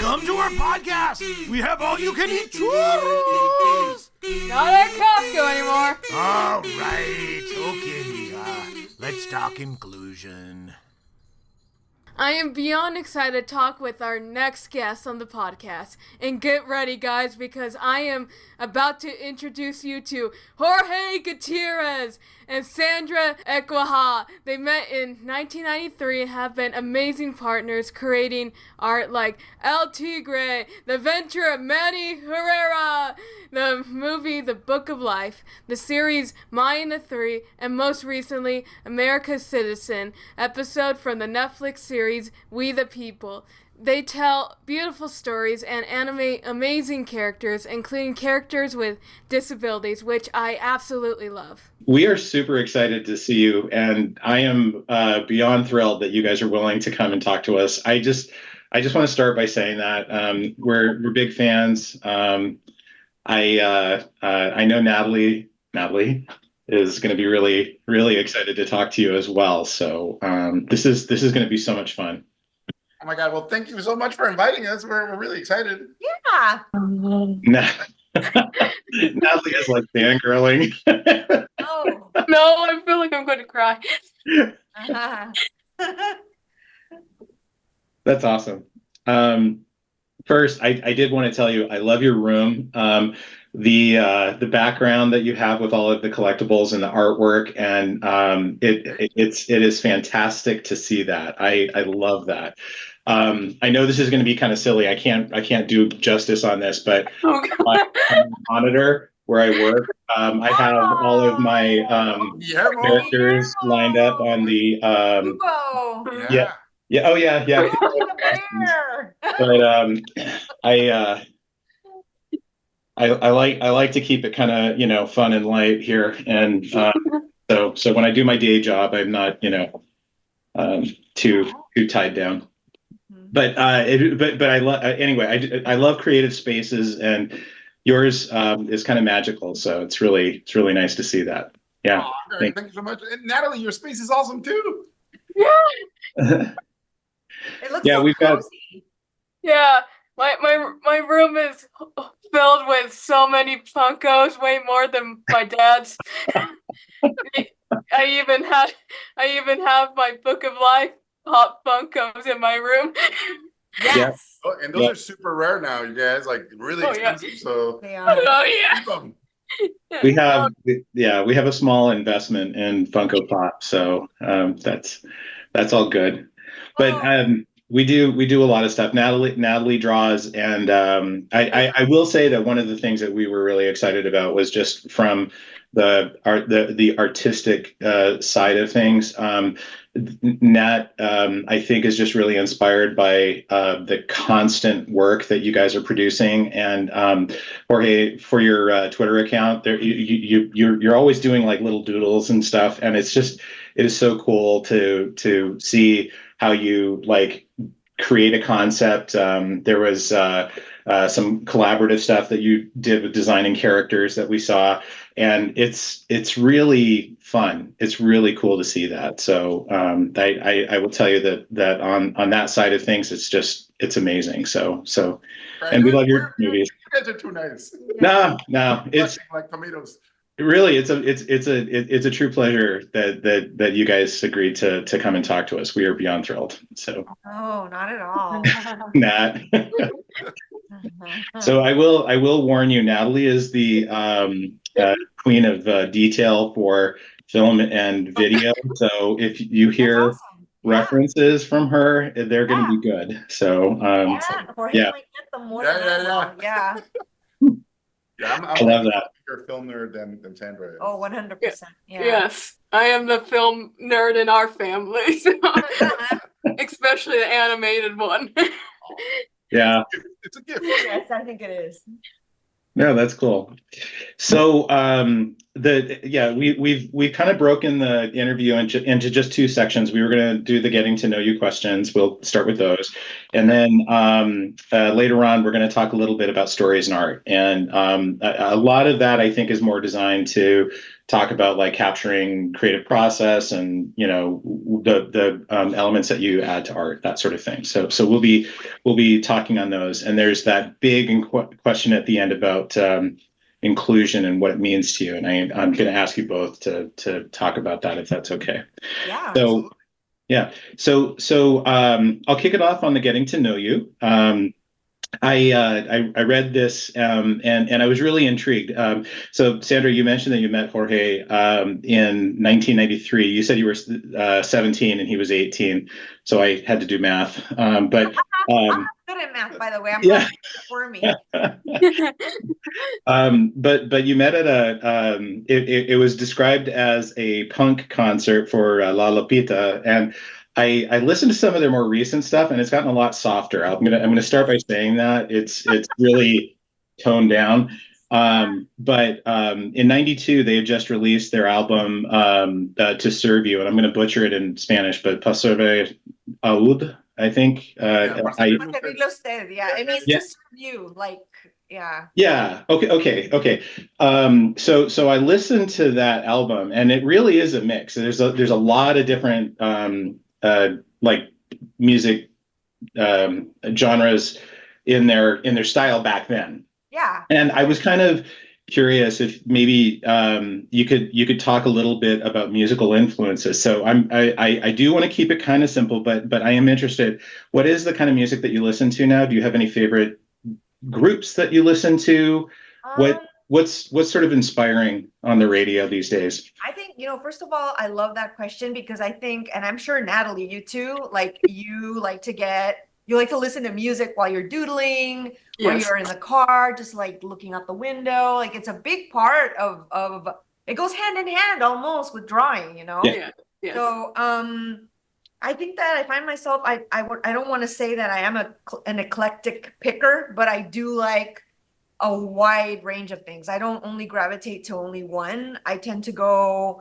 Come to our podcast. We have all you can eat churros. Not at Costco anymore. All right. Okay, Mia. Let's talk inclusion. I am beyond excited to talk with our next guest on the podcast. And get ready, guys, because I am about to introduce you to Jorge Gutierrez and Sandra Equiha. They met in 1993 and have been amazing partners creating art like El Tigre, The Adventures of Manny Rivera, the movie The Book of Life, the series Maya and the Three, and most recently America's Citizen, episode from the Netflix series We the People. They tell beautiful stories and animate amazing characters, including characters with disabilities, which I absolutely love. We are super excited to see you, and I am beyond thrilled that you guys are willing to come and talk to us. I just want to start by saying that we're big fans. I know Natalie is going to be really, really excited to talk to you as well. So this is going to be so much fun. Oh my God! Well, thank you so much for inviting us. We're really excited. Yeah. Natalie is like fangirling. Oh. No, I feel like I'm going to cry. That's awesome. First, I did want to tell you I love your room. The background that you have with all of the collectibles and the artwork, and it is fantastic to see that. I love that. I know this is going to be kind of silly. I can't do justice on this, but my monitor where I work, I have all of my characters lined up on the yeah. Oh yeah. But I like to keep it kind of fun and light here, and so when I do my day job, I'm not too tied down. But I love anyway. I love creative spaces, and yours is kind of magical. So it's really nice to see that. Yeah. Oh, thank you so much, and Natalie. Your space is awesome too. Yeah. It looks Yeah, so we've got. cozy. Yeah. My room is filled with so many Funkos, way more than my dad's. I even have my Book of Life Pop Funkos in my room. Yes. Oh, and those are super rare now, you guys. Like really expensive. So They are. Oh yeah. keep them. We have a small investment in Funko Pop, so that's all good. But we do a lot of stuff. Natalie draws, and I will say that one of the things that we were really excited about was just from the artistic side of things. Nat, I think, is just really inspired by the constant work that you guys are producing, and Jorge, for your Twitter account, there you're always doing like little doodles and stuff, and it is so cool to see how you like create a concept. There was some collaborative stuff that you did with designing characters that we saw, and it's really fun. It's really cool to see that. So I will tell you that on that side of things, it's amazing. So Right. and we love your movies. You guys are too nice. No, it's like tomatoes. really it's a true pleasure that you guys agreed to come and talk to us. We are beyond thrilled. So Oh, not at all. Nat. So I will warn you, Natalie is the queen of detail for film and video. So if you hear That's awesome. references from her, they're going to be good. So Jorge yeah. might get them more Yeah, than yeah, I will. Yeah. Yeah, I love that. Bigger film nerd than Sandra is. Oh, 100%. Yeah. Yes, I am the film nerd in our family, so especially the animated one. Yeah. It's a gift. Yes, I think it is. No, that's cool. So we've kind of broken the interview into just two sections. We were going to do the getting to know you questions. We'll start with those, and then later on we're going to talk a little bit about stories and art. And a lot of that I think is more designed to talk about like capturing creative process and the elements that you add to art, that sort of thing. So we'll be talking on those. And there's that big question at the end about inclusion and what it means to you. And I'm going to ask you both to talk about that, if that's okay. Yeah. So, yeah. So I'll kick it off on the getting to know you. I read this and I was really intrigued. So Sandra, you mentioned that you met Jorge in 1993. You said you were 17 and he was 18. So I had to do math. But I'm good at math, by the way. I'm yeah. glad for me. But you met at it was described as a punk concert for La Lupita, and I listened to some of their more recent stuff, and it's gotten a lot softer. I'm gonna start by saying that it's really toned down. But in '92 they had just released their album To Serve You, and I'm gonna butcher it in Spanish, but Pa Serve Aud, I think. Yeah, it means to serve you, like, yeah. Yeah. Okay. So I listened to that album, and it really is a mix. There's a lot of different like music genres in their style back then. Yeah. And I was kind of curious if maybe you could talk a little bit about musical influences. So I do want to keep it kind of simple, but I am interested. What is the kind of music that you listen to now? Do you have any favorite groups that you listen to? What's sort of inspiring on the radio these days? I think, first of all, I love that question because I think, and I'm sure Natalie, you too, like you like to listen to music while you're doodling, or you're in the car, just like looking out the window. Like it's a big part of it goes hand in hand almost with drawing, Yeah. Yes. So I think that I find myself, I don't want to say that I am an eclectic picker, but I do like a wide range of things. I don't only gravitate to only one. I tend to go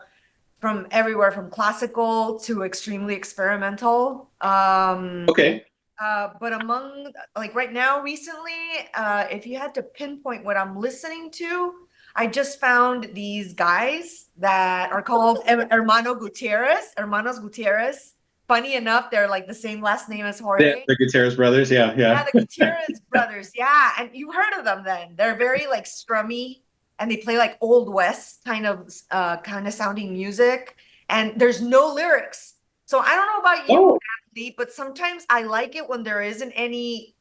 from everywhere from classical to extremely experimental. Okay. But among, like right now, recently, if you had to pinpoint what I'm listening to, I just found these guys that are called Hermanos Gutierrez. Funny enough, they're like the same last name as Jorge. The Gutierrez brothers, yeah. Yeah, the Gutierrez brothers, yeah. And you heard of them then. They're very like strummy, and they play like Old West kind of sounding music. And there's no lyrics. So I don't know about you, Natalie, but sometimes I like it when there isn't any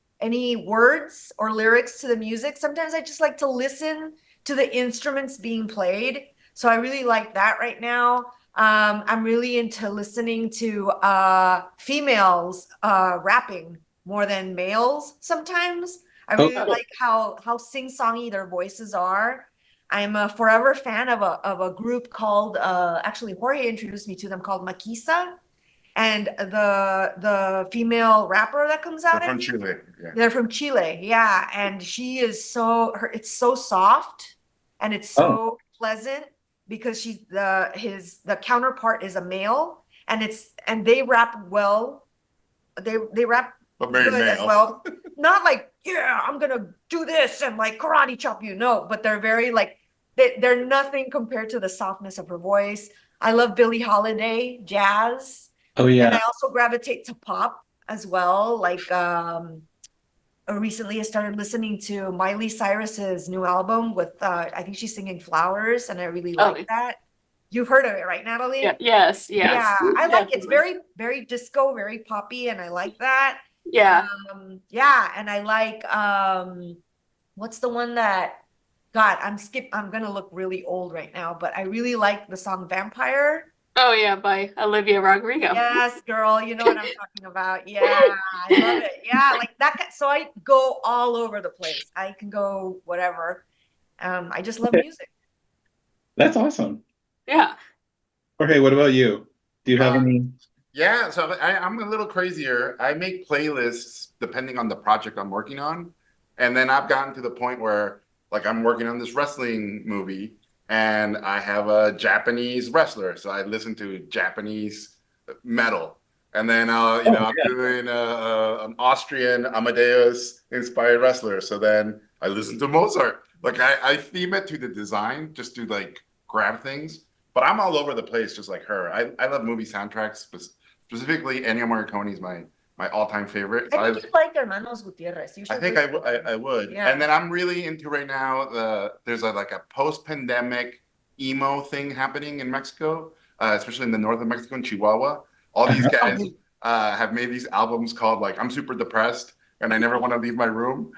words or lyrics to the music. Sometimes I just like to listen to the instruments being played. So I really like that right now. I'm really into listening to females rapping more than males sometimes. I really like how sing-songy their voices are. I'm a forever fan of a group called actually Jorge introduced me to them, called Maquisa. And the female rapper that comes out, they're from Chile. Yeah. They're from Chile, yeah. And she is it's so soft and it's so pleasant, because the counterpart is a male, and they rap well. They rap but very good male as well. Not like, yeah, I'm gonna do this and like karate chop you. No, but they're very like they're nothing compared to the softness of her voice. I love Billie Holiday, jazz. Oh yeah. And I also gravitate to pop as well. Like recently I started listening to Miley Cyrus's new album with I think she's singing Flowers, and I really like that. You've heard of it, right, Natalie? Yeah. Yes. Yeah, I like it's very, very disco, very poppy, and I like that. Yeah. Yeah, and I like what's the one that I'm gonna look really old right now, but I really like the song Vampire. Oh yeah, by Olivia Rodrigo. Yes, girl, you know what I'm talking about. Yeah, I love it. Yeah, like that. So I go all over the place. I can go whatever. I just love music. That's awesome. Yeah. Okay, what about you? Do you have any? Yeah, so I'm a little crazier. I make playlists depending on the project I'm working on. And then I've gotten to the point where, like, I'm working on this wrestling movie, and I have a Japanese wrestler, so I listen to Japanese metal. And then I'm doing an Austrian Amadeus inspired wrestler. So then I listen to Mozart. Like I theme it to the design, just to like grab things. But I'm all over the place, just like her. I love movie soundtracks, specifically Ennio Morricone is my all-time favorite. So I think you like Hermanos Gutierrez. You I should think listen. I would. Yeah. And then I'm really into right now, there's like a post-pandemic emo thing happening in Mexico, especially in the north of Mexico, in Chihuahua. All these guys have made these albums called like I'm Super Depressed and I Never Want to Leave My Room.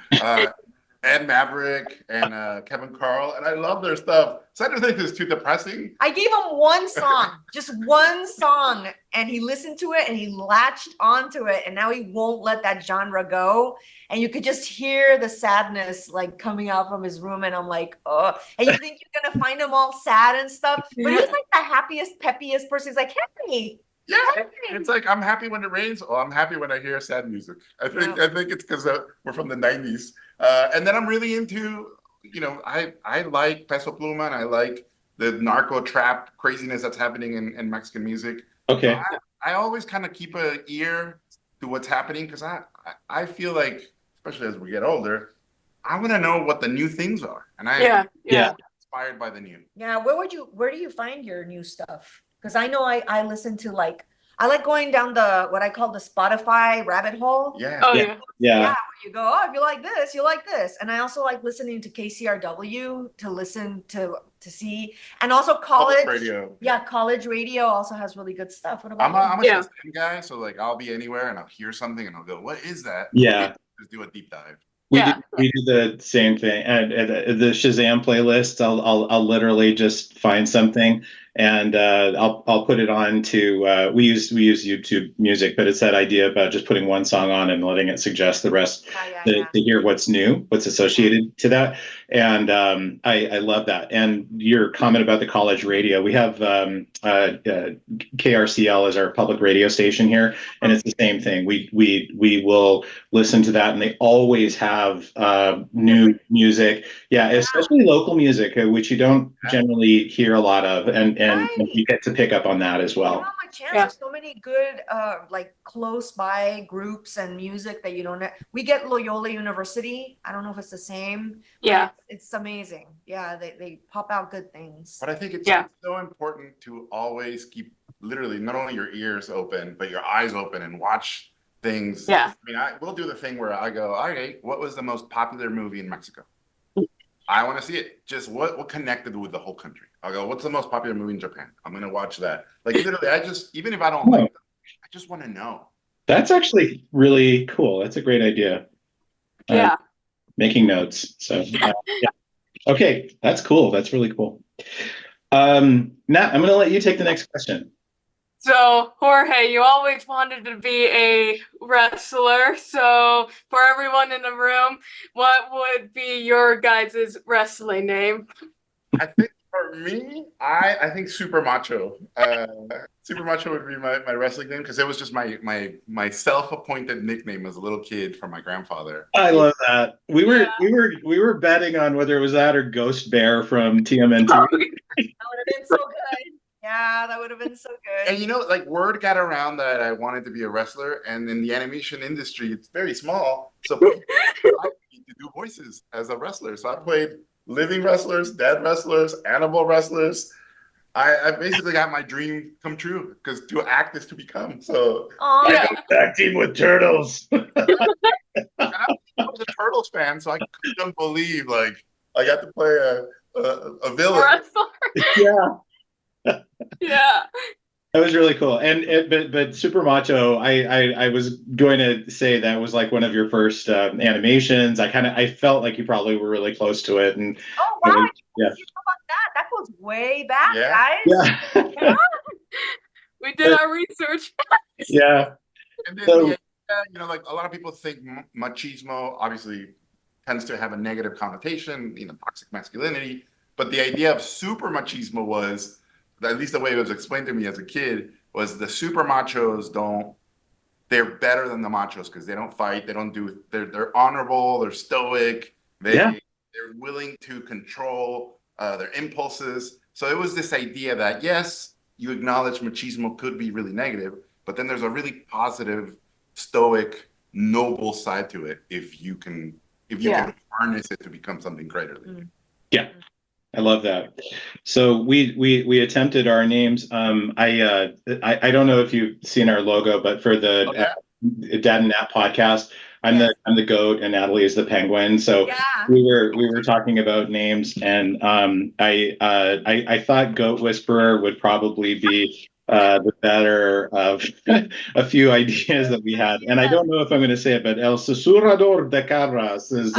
Ed Maverick and Kevin Carl, and I love their stuff. Sandra thinks it's too depressing. I gave him one song, just one song, and he listened to it and he latched onto it, and now he won't let that genre go. And you could just hear the sadness like coming out from his room, and I'm like, oh. And you think you're gonna find him all sad and stuff, but he was like the happiest, peppiest person. He's like, hey. Yeah, it's like I'm happy when it rains. Oh, I'm happy when I hear sad music. I think it's because we're from the '90s, and then I'm really into, I like Peso Pluma and I like the narco trap craziness that's happening in Mexican music. Okay. So I always kind of keep an ear to what's happening because I feel like, especially as we get older, I want to know what the new things are, and I Yeah. inspired by the new. Yeah, where do you find your new stuff? Because I know I listen to I like going down what I call the Spotify rabbit hole. Yeah. Oh Yeah. yeah. Where you go, oh, if you like this, you like this. And I also like listening to KCRW to listen to see, and also college radio. Yeah, college radio also has really good stuff. What about I'm a Yeah. Shazam guy, so like I'll be anywhere and I'll hear something and I'll go, "What is that?" Yeah. Just do a deep dive. We Yeah. do, we do the same thing. And the Shazam playlist, I'll literally just find something and I'll put it on to we use YouTube Music, but it's that idea about just putting one song on and letting it suggest the rest to hear what's new, what's associated to that. And I love that. And your comment about the college radio, we have KRCL as our public radio station here, and it's the same thing. We will listen to that, and they always have new music. Yeah, especially local music, which you don't generally hear a lot of, and you get to pick up on that as well. There's so many good like close by groups and music that you don't know. We get Loyola University. I don't know if it's the same. Yeah. It's amazing. Yeah, they pop out good things. But I think it's so important to always keep literally not only your ears open, but your eyes open and watch things. Yeah. I mean, we'll do the thing where I go, all right, what was the most popular movie in Mexico? I want to see it. Just what connected with the whole country. I'll go, what's the most popular movie in Japan? I'm going to watch that. Like literally, even if I don't like them, I just want to know. That's actually really cool. That's a great idea. Yeah. Making notes. So, yeah. Okay, that's cool. That's really cool. Nat, I'm going to let you take the next question. So, Jorge, you always wanted to be a wrestler. So, for everyone in the room, what would be your guys' wrestling name? I think for me, I think Super Macho. Super Macho would be my wrestling name because it was just my self-appointed nickname as a little kid from my grandfather. I love that. We were betting on whether it was that or Ghost Bear from TMNT. That would have been so good. Yeah, that would have been so good. And like word got around that I wanted to be a wrestler, and in the animation industry, it's very small, so I need to do voices as a wrestler. So I played living wrestlers, dead wrestlers, animal wrestlers. I basically got my dream come true because to act is to become. So I go tag team with turtles. I was a Turtles fan, so I couldn't believe like I got to play a villain. Wrestler. Yeah. That was really cool. But Super Macho, I was going to say that was like one of your first animations. I felt like you probably were really close to it. And oh wow, yeah. You know about that? That goes way back, guys. Yeah. We did our research. Yeah. And then like a lot of people think machismo obviously tends to have a negative connotation, toxic masculinity. But the idea of super machismo was, at least the way it was explained to me as a kid, was the super machos they're better than the machos because they don't fight, they're honorable, they're stoic, they're willing to control their impulses. So it was this idea that, yes, you acknowledge machismo could be really negative, but then there's a really positive, stoic, noble side to it if you can harness it to become something greater than you. Yeah. I love that. So we attempted our names. I don't know if you've seen our logo, but for the DadnNat podcast, I'm the goat and Natalie is the penguin. So we were talking about names, and I thought Goat Whisperer would probably be the better of a few ideas that we had. And I don't know if I'm going to say it, but El Susurrador de Cabras is.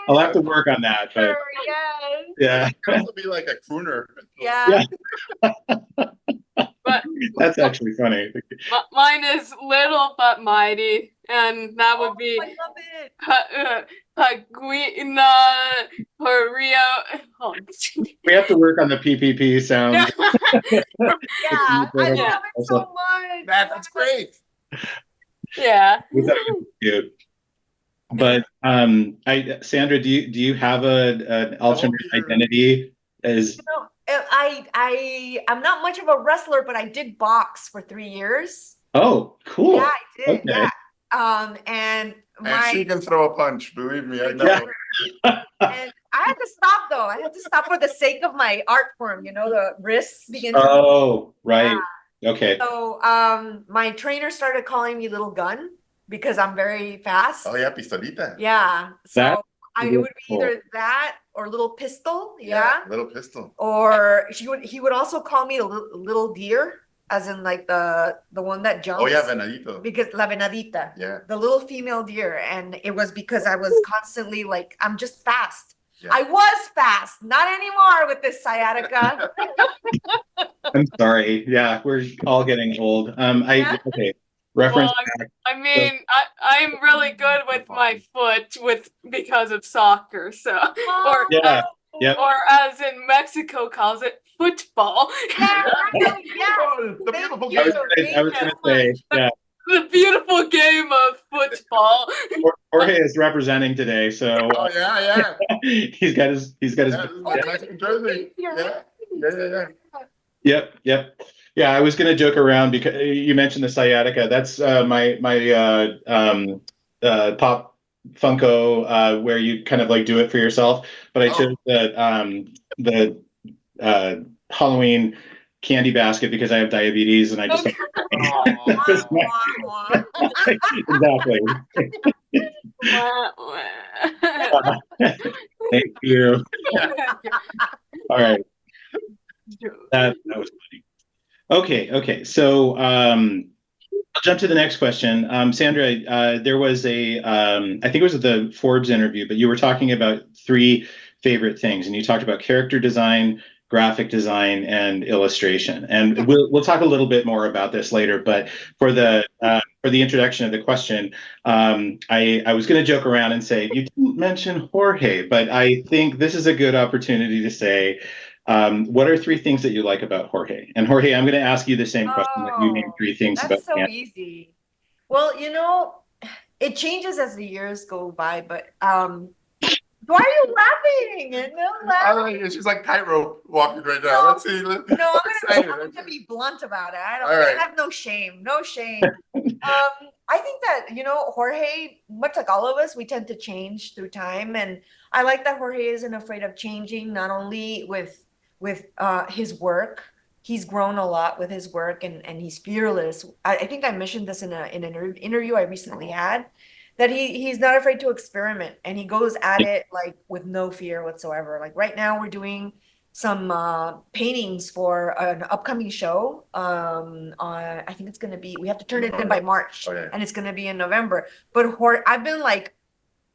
I'll have to work on that, but yeah. It could also be like a crooner. Yeah. But That's actually funny. mine is Little But Mighty, and that would be I love it. Paguina Perio. Oh. We have to work on the PPP sounds. Yeah, I love it so much. That's great. Yeah. Cute. But Sandra, do you have an alternate identity as? I'm not much of a wrestler, but I did box for 3 years. Oh, cool. Yeah, I did. Okay. Yeah. And she can throw a punch. Believe me, I know. Yeah. And I had to stop though. I had to stop for the sake of my art form. The wrists begin to. Oh, right. Yeah. Okay. So my trainer started calling me Little Gun because I'm very fast. Oh yeah, pistolita. Yeah. So it would be cool. either that or Little Pistol. Yeah. Little pistol. Or he would also call me a little deer, as in like the one that jumps. Oh yeah, venadito. Because la venadita. Yeah. The little female deer, and it was because I was constantly like, I'm just fast. Yeah. I was fast, not anymore with this sciatica. I'm sorry. Yeah, we're all getting old. Okay. Reference. Well, I mean, I'm really good with my foot because of soccer. So, or as in Mexico calls it, football. Yeah. The beautiful game. I was going to say, yeah. The beautiful game of football. Jorge is representing today, so. Oh yeah. he's got his. Mexican jersey. Yeah. Yep. Yeah, I was going to joke around because you mentioned the sciatica. That's my pop Funko where you kind of like do it for yourself. But I chose the Halloween candy basket because I have diabetes and I just exactly. Thank you. All right. That was funny. Okay. So I'll jump to the next question. Sandra, there was I think it was at the Forbes interview, but you were talking about 3 favorite things, and you talked about character design, graphic design, and illustration. And we'll talk a little bit more about this later. But for the introduction of the question, I was going to joke around and say you didn't mention Jorge, but I think this is a good opportunity to say. What are 3 things that you like about Jorge? And Jorge, I'm going to ask you the same question that you named 3 things about. That's so easy. Well, it changes as the years go by, but why are you laughing? No laughing. She's like tightrope walking right now. Let's see. I'm gonna be blunt about it. I have no shame. No shame. I think that, Jorge, much like all of us, we tend to change through time. And I like that Jorge isn't afraid of changing, not only with his work. He's grown a lot with his work, and he's fearless. I think I mentioned this in an interview I recently had, that he's not afraid to experiment, and he goes at it like with no fear whatsoever. Like right now we're doing some paintings for an upcoming show. I think it's going to be, we have to turn it in by March, and it's going to be in November. But I've been like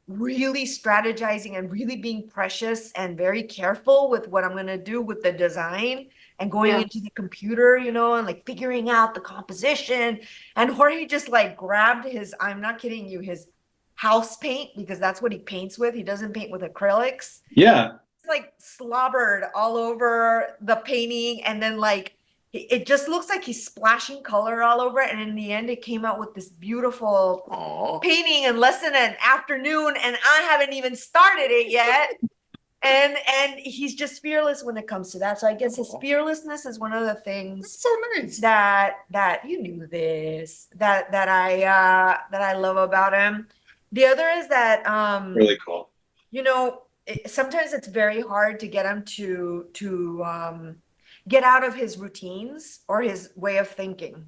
really strategizing and really being precious and very careful with what I'm going to do with the design and going into the computer, and like figuring out the composition. And Jorge just like grabbed I'm not kidding you, his house paint, because that's what he paints with. He doesn't paint with acrylics. Yeah. It's like slobbered all over the painting, and then like it just looks like he's splashing color all over it. And in the end, it came out with this beautiful painting in less than an afternoon, and I haven't even started it yet. and he's just fearless when it comes to that. So I guess his fearlessness is one of the things So nice. that you knew this that I love about him. The other is that Really cool. sometimes it's very hard to get him to get out of his routines or his way of thinking.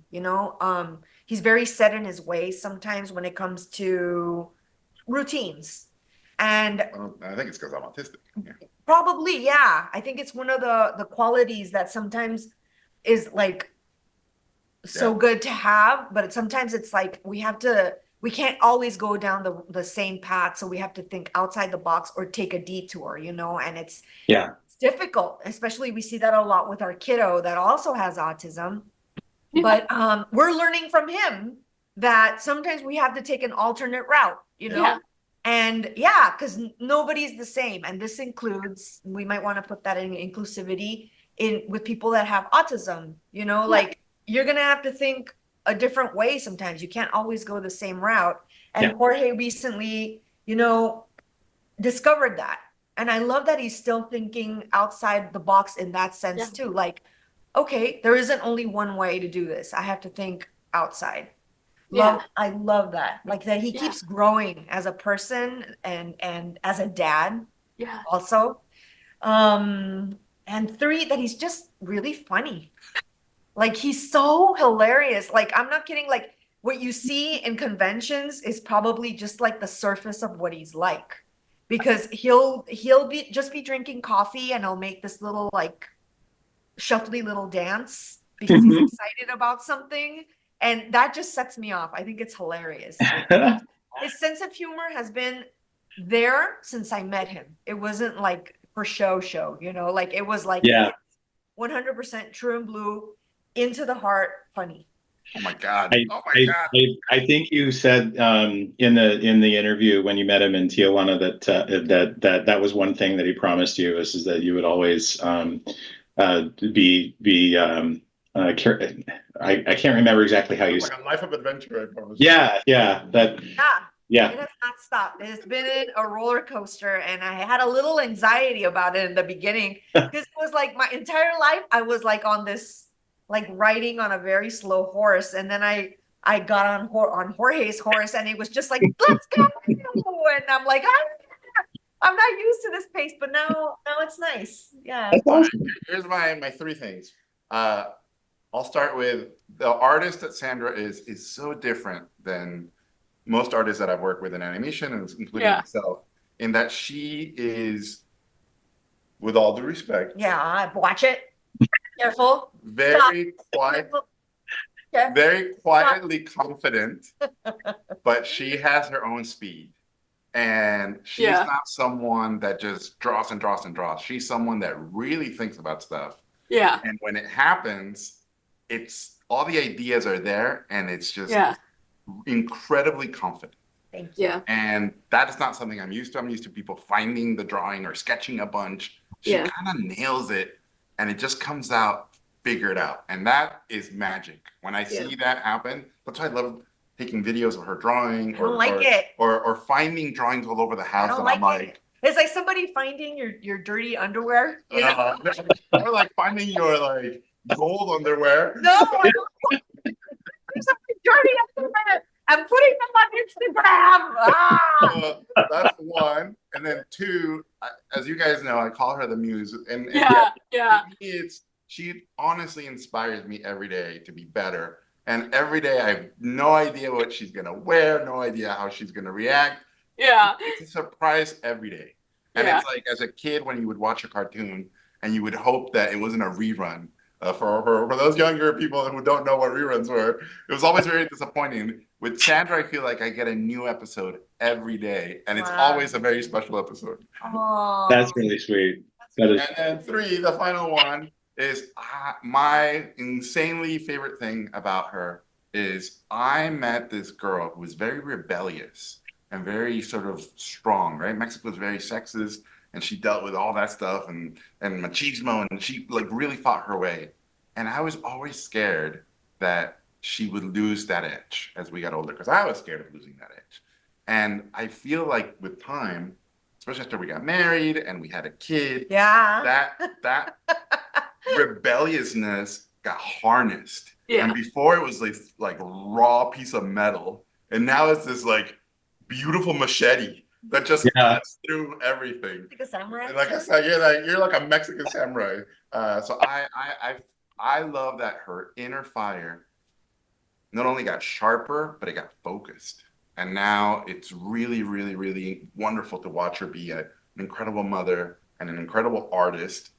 He's very set in his ways sometimes when it comes to routines. And I think it's because I'm autistic. Yeah. probably, yeah. I think it's one of the qualities that sometimes is like so good to have, but sometimes it's like we can't always go down the same path, so we have to think outside the box or take a detour, and it's difficult. Especially we see that a lot with our kiddo that also has autism. But we're learning from him that sometimes we have to take an alternate route, and because nobody's the same. And this includes, we might want to put that in inclusivity with people that have autism, like you're going to have to think a different way sometimes. You can't always go the same route. And Jorge recently, discovered that. And I love that he's still thinking outside the box in that sense too. Like, okay, there isn't only one way to do this. I have to think outside. I love that. Like that he keeps growing as a person and as a dad. Yeah. Also. And 3, that he's just really funny. Like he's so hilarious. Like I'm not kidding. Like what you see in conventions is probably just like the surface of what he's like. Because he'll be drinking coffee and he'll make this little like shuffly little dance because he's excited about something. And that just sets me off. I think it's hilarious. His sense of humor has been there since I met him. It wasn't like for show, like it was like 100% true and blue, into the heart, funny. Oh my God. I think you said in the interview when you met him in Tijuana that was one thing that he promised you is that you would always I can't remember exactly how you said. Like a life of adventure, I promise. Yeah. It has not stopped. It's been a roller coaster, and I had a little anxiety about it in the beginning because it was like my entire life I was like on this, like riding on a very slow horse, and then I got on Jorge's horse, and it was just like, let's go, and I'm like, I'm not used to this pace, but now it's nice. Yeah. Here's my 3 things. I'll start with the artist that Sandra is so different than most artists that I've worked with in animation, and including myself, in that she is, with all due respect, watch it. Careful. Very quiet. Okay. Very quietly confident, but she has her own speed. And she's not someone that just draws and draws and draws. She's someone that really thinks about stuff. Yeah. And when it happens, it's all the ideas are there, and it's just incredibly confident. Thank you. Yeah. And that is not something I'm used to. I'm used to people finding the drawing or sketching a bunch. She kind of nails it, and it just comes out figured out. And that is magic. When I see that happen, that's why I love taking videos of her drawing or finding drawings all over the house. I'm like, it's like somebody finding your dirty underwear. Or like finding your like gold underwear. No, somebody's dirty underwear. I'm putting them on Instagram. That's 1. And then 2, as you guys know, I call her the muse. And she honestly inspires me every day to be better. And every day I have no idea what she's going to wear, no idea how she's going to react. Yeah. It's a surprise every day. And it's like as a kid when you would watch a cartoon and you would hope that it wasn't a rerun. For those younger people who don't know what reruns were, it was always very disappointing. With Sandra, I feel like I get a new episode every day, and it's always a very special episode. Oh, that's really sweet. And then 3, the final one, is my insanely favorite thing about her is I met this girl who was very rebellious and very sort of strong, right? Mexico is very sexist, and she dealt with all that stuff and machismo, and she like really fought her way. And I was always scared that she would lose that edge as we got older, because I was scared of losing that edge. And I feel like with time, especially after we got married and we had a kid. Yeah. That rebelliousness got harnessed. Yeah. And before it was like raw piece of metal, and now it's this like beautiful machete that just cuts through everything. Like a samurai. And like I said, you're like a Mexican samurai. So I love that her inner fire not only got sharper, but it got focused. And now it's really, really, really wonderful to watch her be an incredible mother and an incredible artist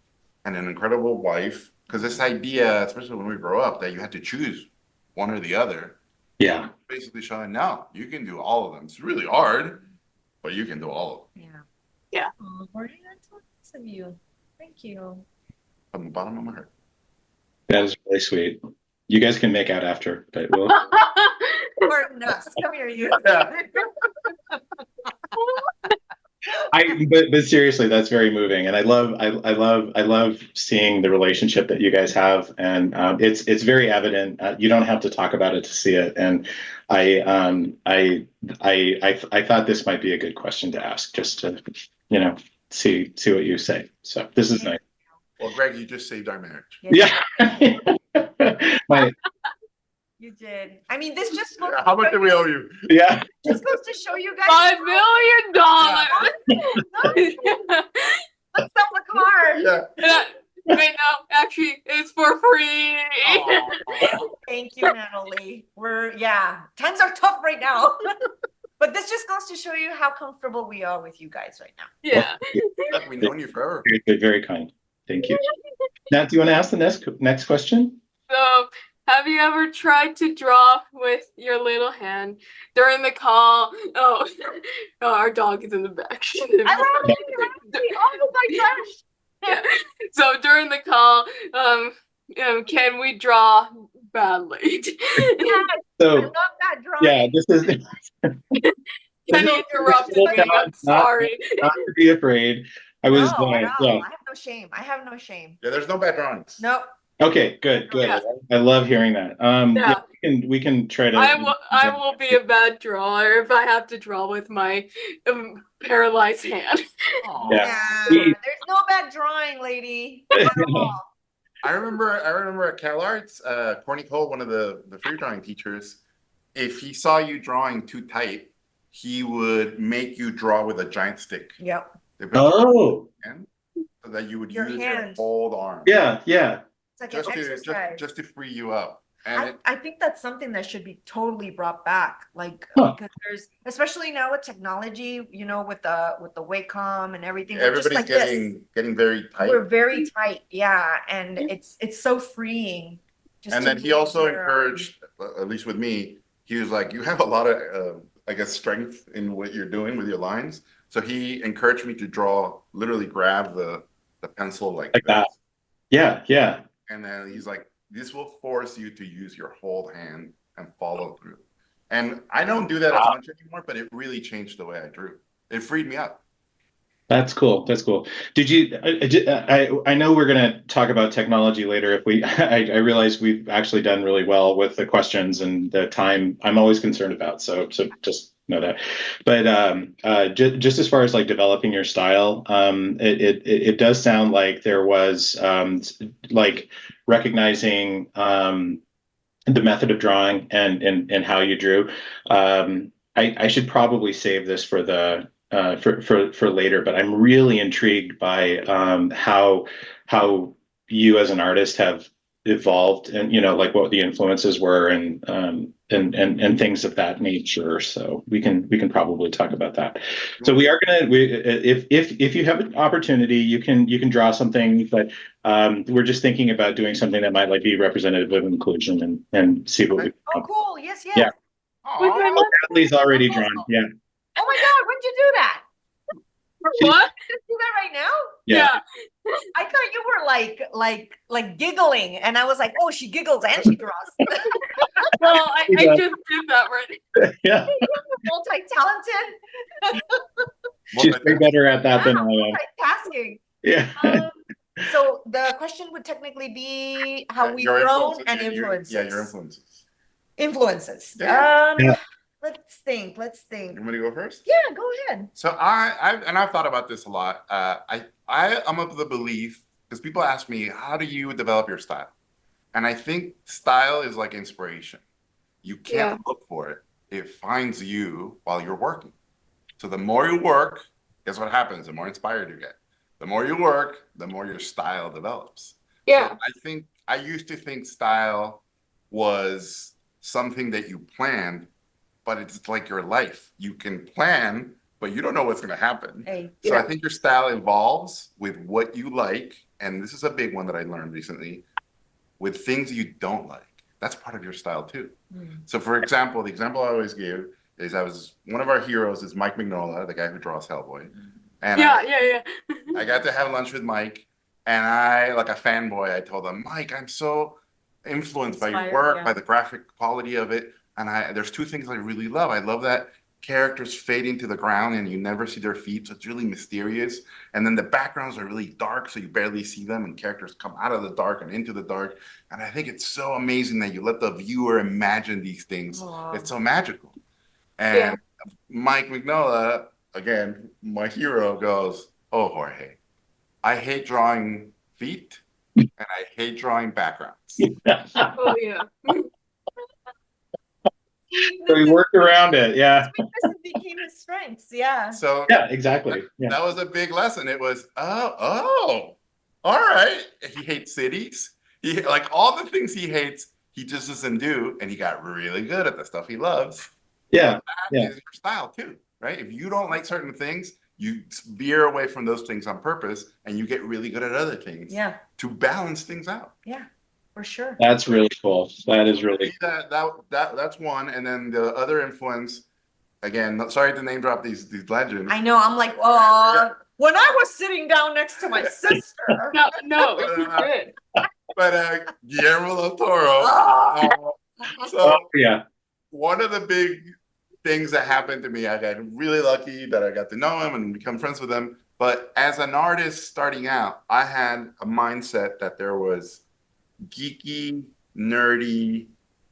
and an incredible wife. Because this idea, especially when we grow up, that you had to choose one or the other. Yeah. Basically showing, no, you can do all of them. It's really hard, but you can do all of them. Yeah. Yeah. Oh, Jorge, that's so nice of you. Thank you. From the bottom of my heart. That is really sweet. You guys can make out after, but we'll. Or nuts. Come here, you. But seriously, that's very moving, and I love seeing the relationship that you guys have, and it's very evident. You don't have to talk about it to see it, and I thought this might be a good question to ask, just to see what you say. So this is nice. Well, Greg, you just saved our marriage. Yeah. You did. I mean, this just goes How much do we owe you? Yeah. Just goes to show you guys. $5 million. Let's sell the car. Yeah. Wait, no, actually, it's for free. Thank you, Natalie. Times are tough right now. But this just goes to show you how comfortable we are with you guys right now. Yeah. We've known you forever. Very, very kind. Thank you. Now, do you want to ask the next question? So, have you ever tried to draw with your little hand during the call? Oh, our dog is in the back. I love it. Oh my gosh. Yeah. So during the call, can we draw badly? Yes, So, I love that drawing. yeah, this is. Can you interrupt me? I'm sorry. Not to be afraid. I was. No, at all. Yeah. I have no shame. I have no shame. Yeah, there's no bad drawings. Nope. Okay, good. Yeah. I love hearing that. Yeah. We can try to. I will be a bad drawer if I have to draw with my paralyzed hand. Yeah. There's no bad drawing, lady. At all. I remember at Cal Arts, Corny Cole, one of the free drawing teachers, if he saw you drawing too tight, he would make you draw with a giant stick. Yep. Oh. So that you would Your use hand. your whole arm. Yeah. It's like Just an to exercise. just to free you up. And I think that's something that should be totally brought back. Like because there's, especially now with technology, with the Wacom and everything. everybody's just like getting very tight. We're very tight, yeah, and it's so freeing. And then he also encouraged, at least with me, he was like, you have a lot of, I guess, strength in what you're doing with your lines. So he encouraged me to draw, literally grab the pencil like this. That. Yeah. And then he's like, this will force you to use your whole hand and follow through. And I don't do that as much anymore, but it really changed the way I drew. It freed me up. That's cool. Did you? I know we're going to talk about technology later. If we, I realize we've actually done really well with the questions and the time. I'm always concerned about. So just know that. But just as far as like developing your style, it does sound like there was like recognizing the method of drawing and how you drew. I should probably save this for the. For later, but I'm really intrigued by how you as an artist have evolved, and like what the influences were, and things of that nature. So we can probably talk about that. So we are gonna if you have an opportunity, you can draw something, but we're just thinking about doing something that might like be representative of inclusion and see what we. Oh, cool! Yes. Yeah. Natalie's Oh, already drawn. Yeah. Oh my God! When did you do that? What? Did you do that right now? Yeah. I thought you were like giggling, and I was like, oh, she giggles and she draws. Well, I just did that right. Yeah. Multi-talented. She's way better at that than I am. Multitasking. Yeah. So the question would technically be how we've Your grown influences, and your influences. influences. Influences. Yeah. Let's think. You want me to go first? Yeah, go ahead. So I've thought about this a lot. I am of the belief, because people ask me, how do you develop your style? And I think style is like inspiration. You can't look for it. It finds you while you're working. So the more you work, guess what happens? The more inspired you get. The more you work, the more your style develops. Yeah. So I used to think style was something that you planned, but it's like your life. You can plan, but you don't know what's going to happen. Hey. So I think your style evolves with what you like. And this is a big one that I learned recently, with things you don't like. That's part of your style too. So for example, the example I always give is one of our heroes is Mike Mignola, the guy who draws Hellboy. And I got to have lunch with Mike, and I, like a fanboy, I told him, Mike, I'm so influenced by your work, by the graphic quality of it. And there's two things I really love. I love that characters fading to the ground and you never see their feet, so it's really mysterious. And then the backgrounds are really dark, so you barely see them, and characters come out of the dark and into the dark. And I think it's so amazing that you let the viewer imagine these things. Wow. It's so magical. And Mike Mignola, again, my hero, goes, oh, Jorge, I hate drawing feet and I hate drawing backgrounds. Oh yeah. So he worked around it. Yeah. This became his strengths. Yeah. So Yeah, exactly. Yeah. that was a big lesson. It was, all right. He hates cities. He, like, all the things he hates, he just doesn't do, and he got really good at the stuff he loves. Yeah. That is your style too, right? If you don't like certain things, you veer away from those things on purpose, and you get really good at other things. Yeah. To balance things out. Yeah. For sure. That's really cool. That is really That's one. And then the other influence, again, sorry to name drop these legends. I know. I'm like, when I was sitting down next to my sister. No, it's good. But Guillermo del Toro. So yeah. one of the big things that happened to me, I got really lucky that I got to know him and become friends with him. But as an artist starting out, I had a mindset that there was geeky, nerdy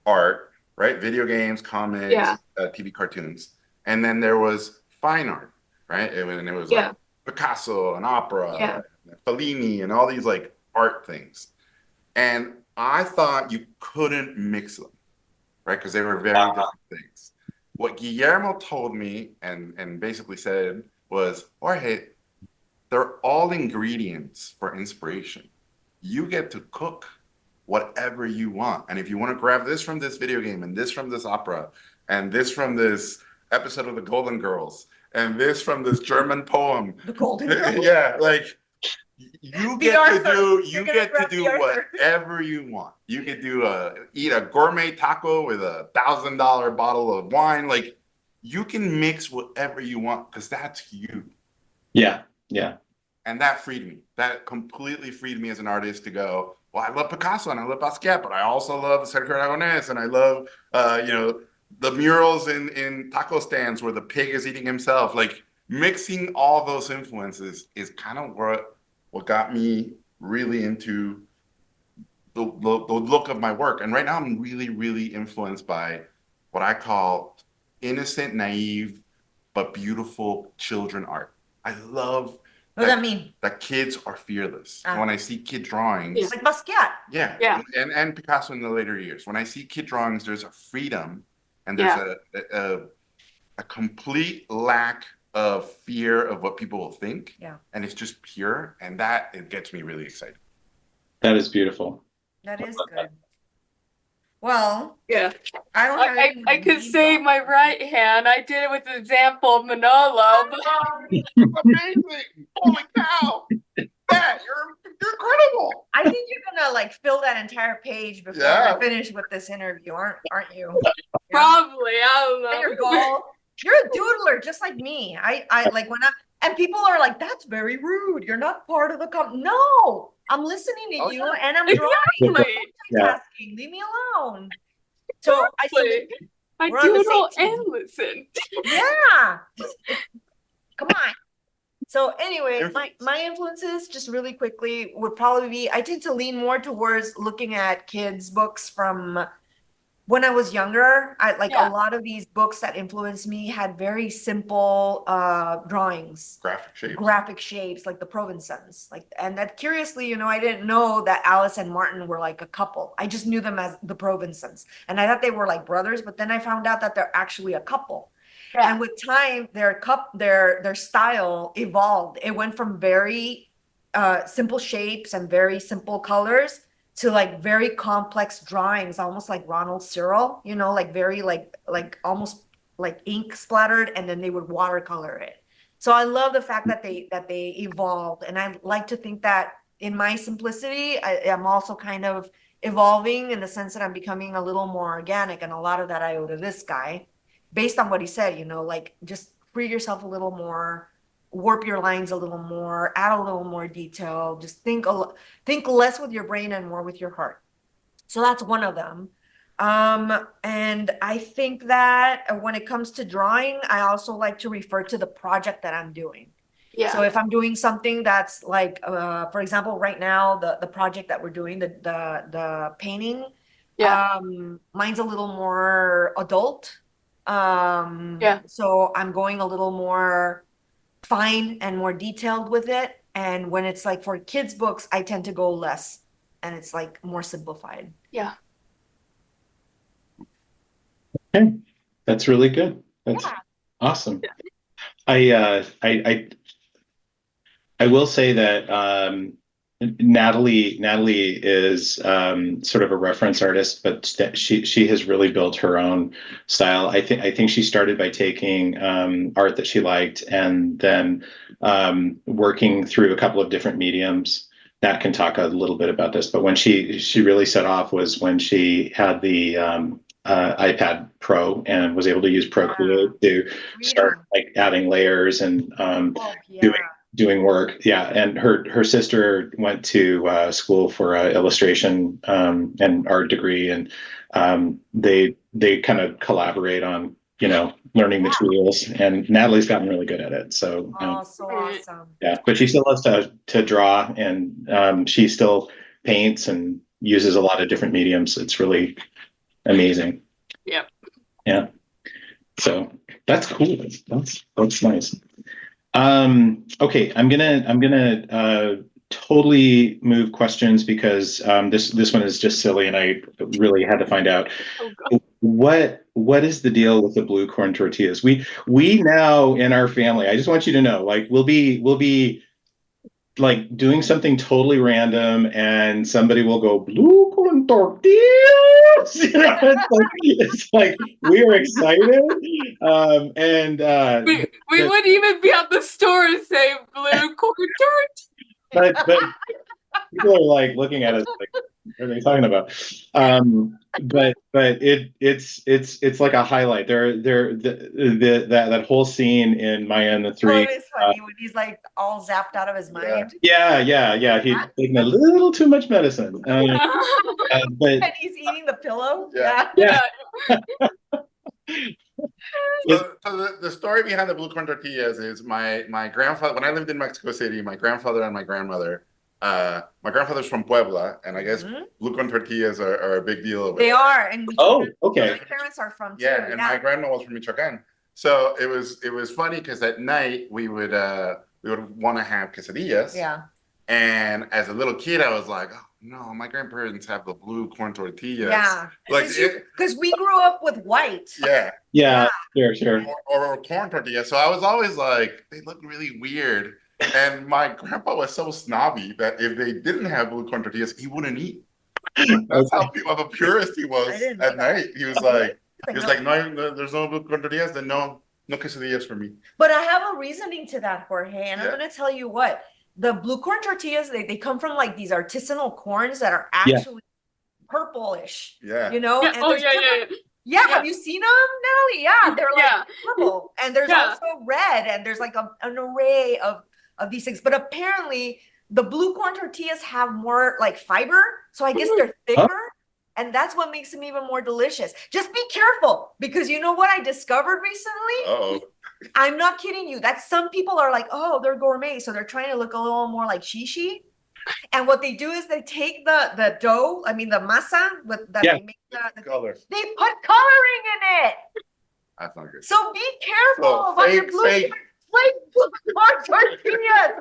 art, right? Video games, comics, TV cartoons. And then there was fine art, right? It was like Picasso and opera, and Fellini and all these like art things. And I thought you couldn't mix them, right? Because they were very different things. What Guillermo told me and basically said was, Jorge, they're all ingredients for inspiration. You get to cook whatever you want. And if you want to grab this from this video game and this from this opera and this from this episode of the Golden Girls and this from this German poem. The Golden Girls. Yeah, like you get to do whatever you want. You could eat a gourmet taco with $1,000 bottle of wine. Like you can mix whatever you want because that's you. Yeah. Yeah. And that freed me. That completely freed me as an artist to go, well, I love Picasso and I love Basquiat, but I also love Sergio Aragonés and I love, the murals in taco stands where the pig is eating himself. Like mixing all those influences is kind of what got me really into the look of my work. And right now I'm really, really influenced by what I call innocent, naive, but beautiful children art. I love what does that mean? That kids are fearless. When I see kid drawings, like Basquiat. Yeah. And Picasso in the later years. When I see kid drawings, there's a freedom and there's a complete lack of fear of what people will think. Yeah. And it's just pure, and it gets me really excited. That is beautiful. That is good. Well, I could say my right hand. I did it with the example of Manolo. Amazing! Holy cow! Matt, you're incredible. I think you're gonna like fill that entire page before I finish with this interview, aren't you? Probably. I don't know. And your goal. You're a doodler, just like me. I like and people are like, "That's very rude. You're not part of the No, I'm listening to you, and I'm drawing. Multitasking. Leave me alone." So I doodle and listen. Yeah. Come on. So anyway, my influences, just really quickly, would probably be, I tend to lean more towards looking at kids' books from when I was younger, I like Yeah. a lot of these books that influenced me had very simple drawings, graphic shapes, like the Provincens. Like, and that curiously, I didn't know that Alice and Martin were like a couple. I just knew them as the Provincens, and I thought they were like brothers. But then I found out that they're actually a couple. Yeah. And with time, their style evolved. It went from very simple shapes and very simple colors to like very complex drawings, almost like Ronald Searle, like very like almost like ink splattered, and then they would watercolor it. So I love the fact that they evolved, and I like to think that in my simplicity, I'm also kind of evolving in the sense that I'm becoming a little more organic, and a lot of that I owe to this guy, based on what he said. Like just free yourself a little more, warp your lines a little more, add a little more detail, just think less with your brain and more with your heart. So that's one of them. And I think that when it comes to drawing, I also like to refer to the project that I'm doing. Yeah. So if I'm doing something that's like, for example, right now, the project that we're doing, the painting, Yeah. mine's a little more adult. Yeah. So I'm going a little more fine and more detailed with it. And when it's like for kids' books, I tend to go less, and it's like more simplified. Yeah. Okay, that's really good. That's Yeah. awesome. I will say that Natalie is sort of a reference artist, but she has really built her own style. I think she started by taking art that she liked and then working through a couple of different mediums. Nat can talk a little bit about this, but when she really set off was when she had the iPad Pro and was able to use Procreate to start like adding layers and doing work. Yeah. And her sister went to school for an illustration and art degree, and they kind of collaborate on learning the tools, and Natalie's gotten really good at it. So so awesome. yeah, but she still loves to draw, and she still paints and uses a lot of different mediums. It's really amazing. Yep. Yeah. So that's cool. That's nice. Okay, I'm gonna totally move questions because this one is just silly, and I really had to find out what is the deal with the blue corn tortillas. We now in our family, I just want you to know, like we'll be like doing something totally random, and somebody will go blue corn tortillas. It's like we are excited, and we wouldn't even be at the store and say blue corn tortillas. but people are like looking at us like, what are they talking about? But it's like a highlight. That whole scene in Maya and the Three. It is funny when he's like all zapped out of his mind. Yeah. He's taking a little too much medicine. But and he's eating the pillow. Yeah. So the story behind the blue corn tortillas is my grandfather. When I lived in Mexico City, my grandfather and my grandmother. My grandfather's from Puebla, and I guess blue corn tortillas are a big deal over there. They are, and okay. My parents are from too. Yeah, and my grandma was from Michoacan. So it was funny because at night we would want to have quesadillas. Yeah. And as a little kid, I was like, oh no, my grandparents have the blue corn tortillas. Yeah. Like because we grew up with white. Yeah. Sure. Or corn tortillas. So I was always like, they look really weird. And my grandpa was so snobby that if they didn't have blue corn tortillas, he wouldn't eat. That's how of a purist he was at night. He was like, no, there's no blue corn tortillas, then no quesadillas for me. But I have a reasoning to that, Jorge, and I'm going to tell you what. The blue corn tortillas, they come from like these artisanal corns that are actually purplish. Yeah. And yeah, have you seen them, Natalie? Yeah, they're like purple, and there's also red, and there's like an array of these things. But apparently, the blue corn tortillas have more like fiber, so I guess they're thicker, and that's what makes them even more delicious. Just be careful, because you know what I discovered recently? Uh-oh. I'm not kidding you. That some people are like, oh, they're gourmet, so they're trying to look a little more like shishi. And what they do is they take the dough, I mean the masa with that they make Color. they put coloring in it. That's not good. So be careful about your fake blue corn tortillas.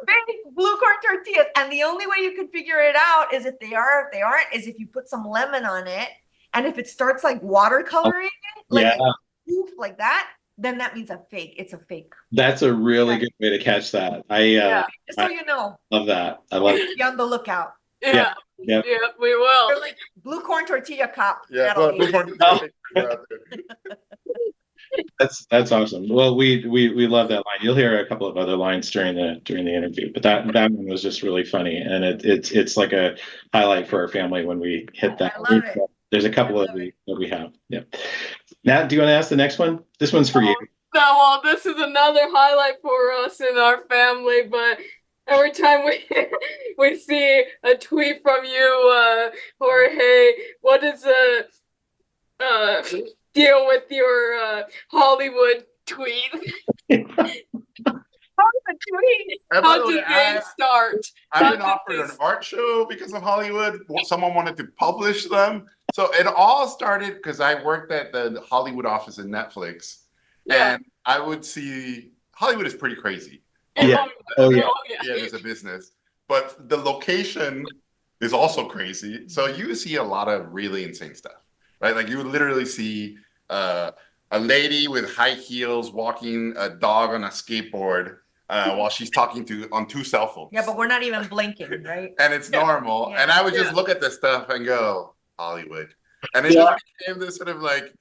Fake blue corn tortillas. And the only way you can figure it out is if they are, if they aren't, is if you put some lemon on it. And if it starts like watercoloring, like that, then that means a fake. It's a fake. That's a really good way to catch that. Just so you know. Love that. I love it. Be on the lookout. Yeah. Yep. Yeah, we will. They're like blue corn tortilla cop. Yeah, blue corn tortilla. That's awesome. Well, we love that line. You'll hear a couple of other lines during the interview, but that one was just really funny, and it's like a highlight for our family when we hit that. I love it. There's a couple that we have. Yeah. Nat, do you want to ask the next one? This one's for you. No, well, this is another highlight for us in our family, but every time we see a tweet from you, Jorge, what is the deal with your Hollywood tweet? How did they start? I've been offered an art show because of Hollywood. Someone wanted to publish them. So it all started because I worked at the Hollywood office in Netflix. Yeah. And I would see Hollywood is pretty crazy. Yeah. Oh, yeah. Yeah, it's a business. But the location is also crazy. So you see a lot of really insane stuff, right? Like you would literally see a lady with high heels walking a dog on a skateboard while she's talking on 2 cell phones. Yeah, but we're not even blinking, right? And it's normal. Yeah. And I would just look at this stuff and go, Hollywood. And it just became this sort of like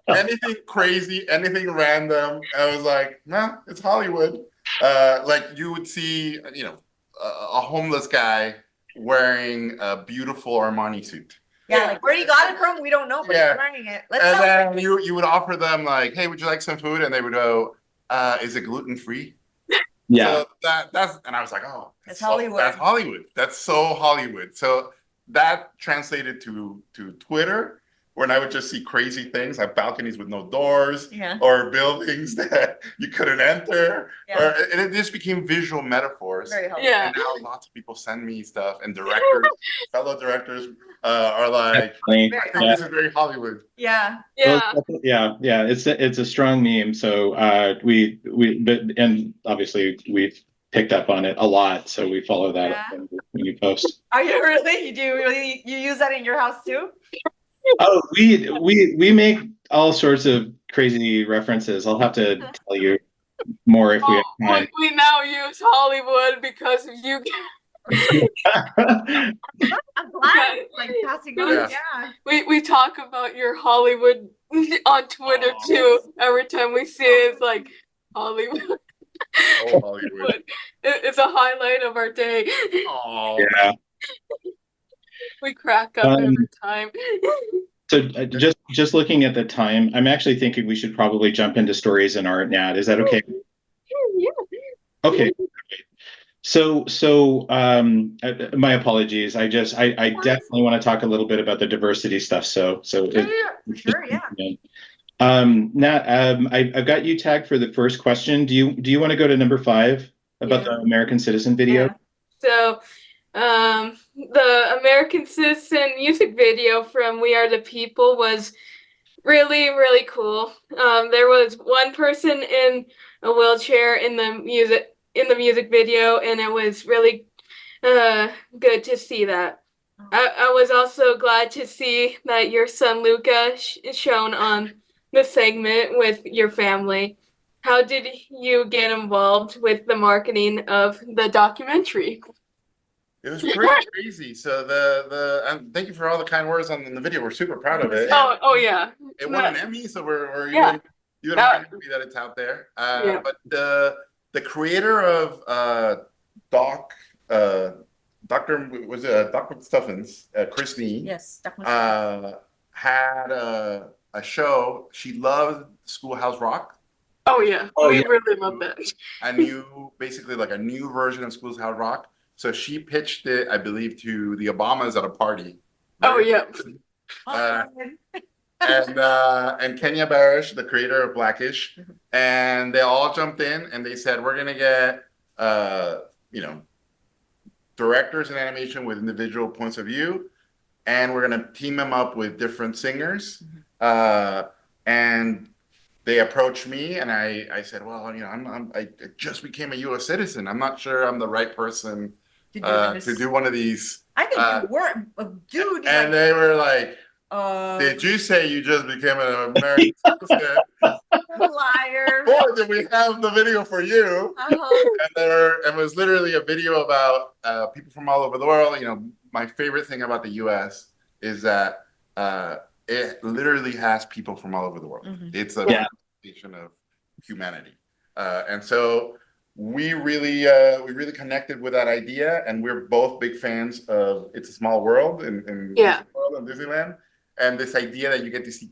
anything crazy, anything random. I was like, no, it's Hollywood. Like you would see, a homeless guy wearing a beautiful Armani suit. Yeah, like where you got it from, we don't know, but you're wearing it. And then you would offer them like, hey, would you like some food? And they would go, is it gluten-free? Yeah. So that's and I was like, oh, that's Hollywood. That's Hollywood. That's so Hollywood. So that translated to Twitter, when I would just see crazy things like balconies with no doors, or buildings that you couldn't enter, and it just became visual metaphors. Very helpful. Yeah. And now lots of people send me stuff, and directors, fellow directors, are like, "This is very Hollywood." Yeah. Yeah. Yeah. It's a strong meme. So and obviously we've picked up on it a lot, so we follow that when you post. Are you really? You use that in your house too? Oh, we make all sorts of crazy references. I'll have to tell you more if we have time. We now use Hollywood because of you. I'm glad it's like passing on. Yeah. We talk about your Hollywood on Twitter too. Every time we see it, it's like Hollywood. Oh, Hollywood. It's a highlight of our day. Oh. Yeah. We crack up every time. So just looking at the time, I'm actually thinking we should probably jump into stories and art, Nat. Is that okay? Yeah. Okay. So my apologies. I definitely want to talk a little bit about the diversity stuff. So sure, yeah. Nat, I've got you tagged for the first question. Do you want to go to number 5 about the American Citizen video? Yeah. So the American Citizen music video from We Are the People was really, really cool. There was one person in a wheelchair in the music video, and it was really good to see that. I was also glad to see that your son Luca is shown on the segment with your family. How did you get involved with the marketing of the documentary? It was pretty crazy. So and thank you for all the kind words on the video. We're super proud of it. Oh yeah. It won an Emmy, so we're even happy that it's out there. But the creator of Dr. McStuffins, Christine. Yes, Dr. had a show. She loved Schoolhouse Rock. Oh yeah. We really love that. A new version of Schoolhouse Rock. So she pitched it, I believe, to the Obamas at a party. Oh yeah. And Kenya Barris, the creator of Blackish, and they all jumped in and they said, we're gonna get directors in animation with individual points of view, and we're gonna team them up with different singers. And they approached me, and I said, well, I just became a U.S. citizen. I'm not sure I'm the right person to do one of these. I think you were, dude. And they were like, did you say you just became an American citizen? Liar. Or did we have the video for you? And it was literally a video about people from all over the world. My favorite thing about the U.S. is that it literally has people from all over the world. It's a representation of humanity, and so we really connected with that idea, and we're both big fans of It's a Small World in Disneyland, and this idea that you get to see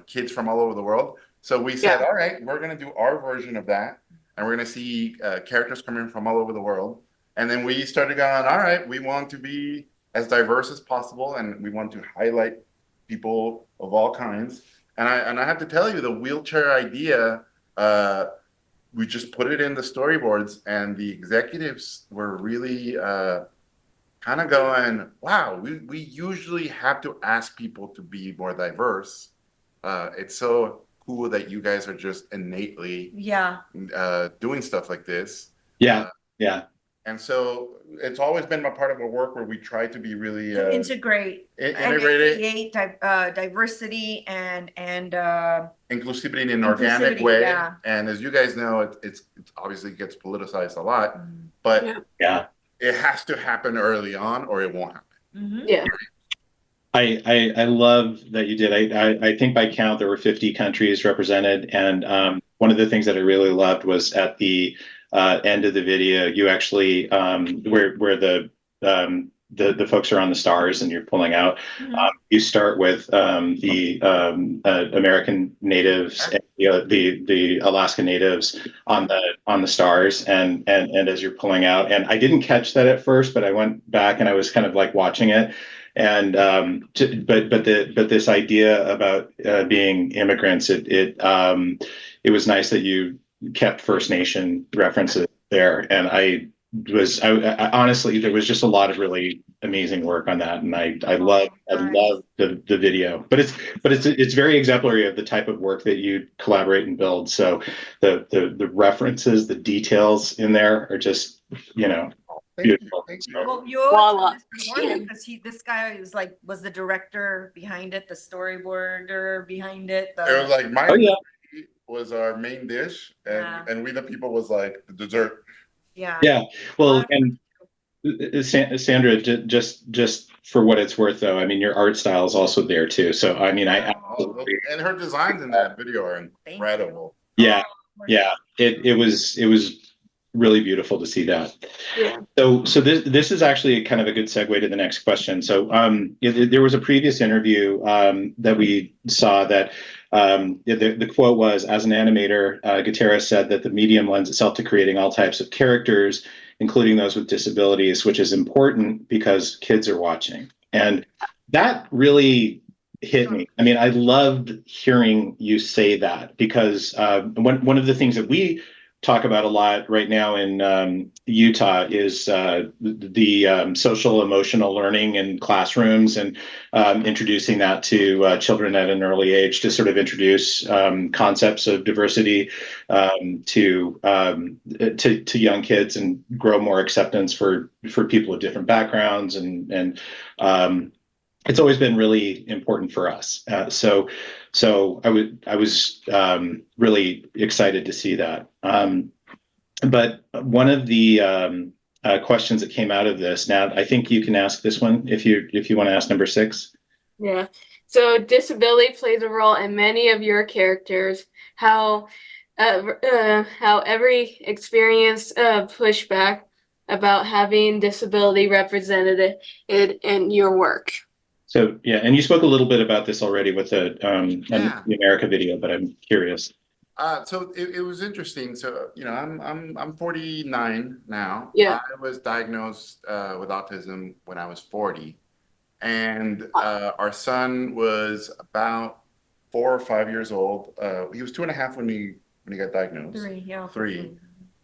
kids from all over the world. So we said, all right, we're going to do our version of that, and we're going to see characters coming from all over the world. And then we started going, all right, we want to be as diverse as possible, and we want to highlight people of all kinds. And I have to tell you, the wheelchair idea, we just put it in the storyboards, and the executives were really kind of going, wow, we usually have to ask people to be more diverse. It's so cool that you guys are just innately doing stuff like this. Yeah. And so it's always been a part of our work where we try to be really integrate diversity and inclusivity in an organic way. And as you guys know, it's obviously gets politicized a lot, but it has to happen early on or it won't happen. I love that you did. I think by count there were 50 countries represented, and one of the things that I really loved was at the end of the video, you actually where the folks are on the stars and you're pulling out. You start with the American natives, the Alaska natives on the stars, and as you're pulling out. And I didn't catch that at first, but I went back and I was kind of like watching it. And but this idea about being immigrants, it was nice that you kept First Nation references there, and I honestly, there was just a lot of really amazing work on that, and I love the video, but it's very exemplary of the type of work that you collaborate and build. So the references, the details in there are just beautiful. Well, you owe it to Jorge, because this guy was the director behind it, the storyboarder behind it. It was like was our main dish, and We the People was like the dessert. Well, and Sandra, just for what it's worth, though, I mean, your art style is also there too. So I mean, I absolutely, and her designs in that video are incredible. It was really beautiful to see that. So this is actually kind of a good segue to the next question. So there was a previous interview that we saw that the quote was, as an animator, Gutierrez said that the medium lends itself to creating all types of characters, including those with disabilities, which is important because kids are watching. And that really hit me. I mean, I loved hearing you say that, because one of the things that we talk about a lot right now in Utah is the social emotional learning in classrooms, and introducing that to children at an early age to sort of introduce concepts of diversity to young kids and grow more acceptance for people of different backgrounds, and it's always been really important for us. So I was really excited to see that. But one of the questions that came out of this, now I think you can ask this one if you want to ask number 6. Yeah. So disability plays a role in many of your characters. How every experience pushback about having disability represented in your work. So yeah, and you spoke a little bit about this already with the America video, but I'm curious. So it was interesting. So I'm 49 now. Yeah. I was diagnosed with autism when I was 40, and our son was about 4 or 5 years old. He was 2.5 when he got diagnosed. 3, yeah. 3.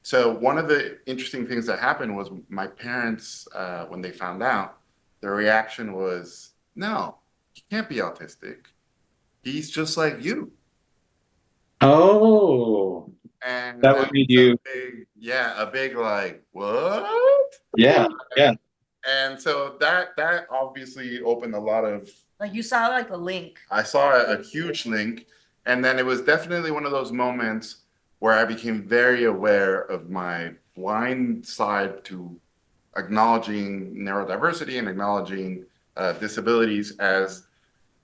So one of the interesting things that happened was my parents, when they found out, their reaction was, "No, he can't be autistic. He's just like you." Oh, And that that would be was you. a big like, what? Yeah, yeah, And so that obviously opened a lot of. Like you saw like a link. I saw a huge link, and then it was definitely one of those moments where I became very aware of my blind side to acknowledging neurodiversity and acknowledging disabilities, as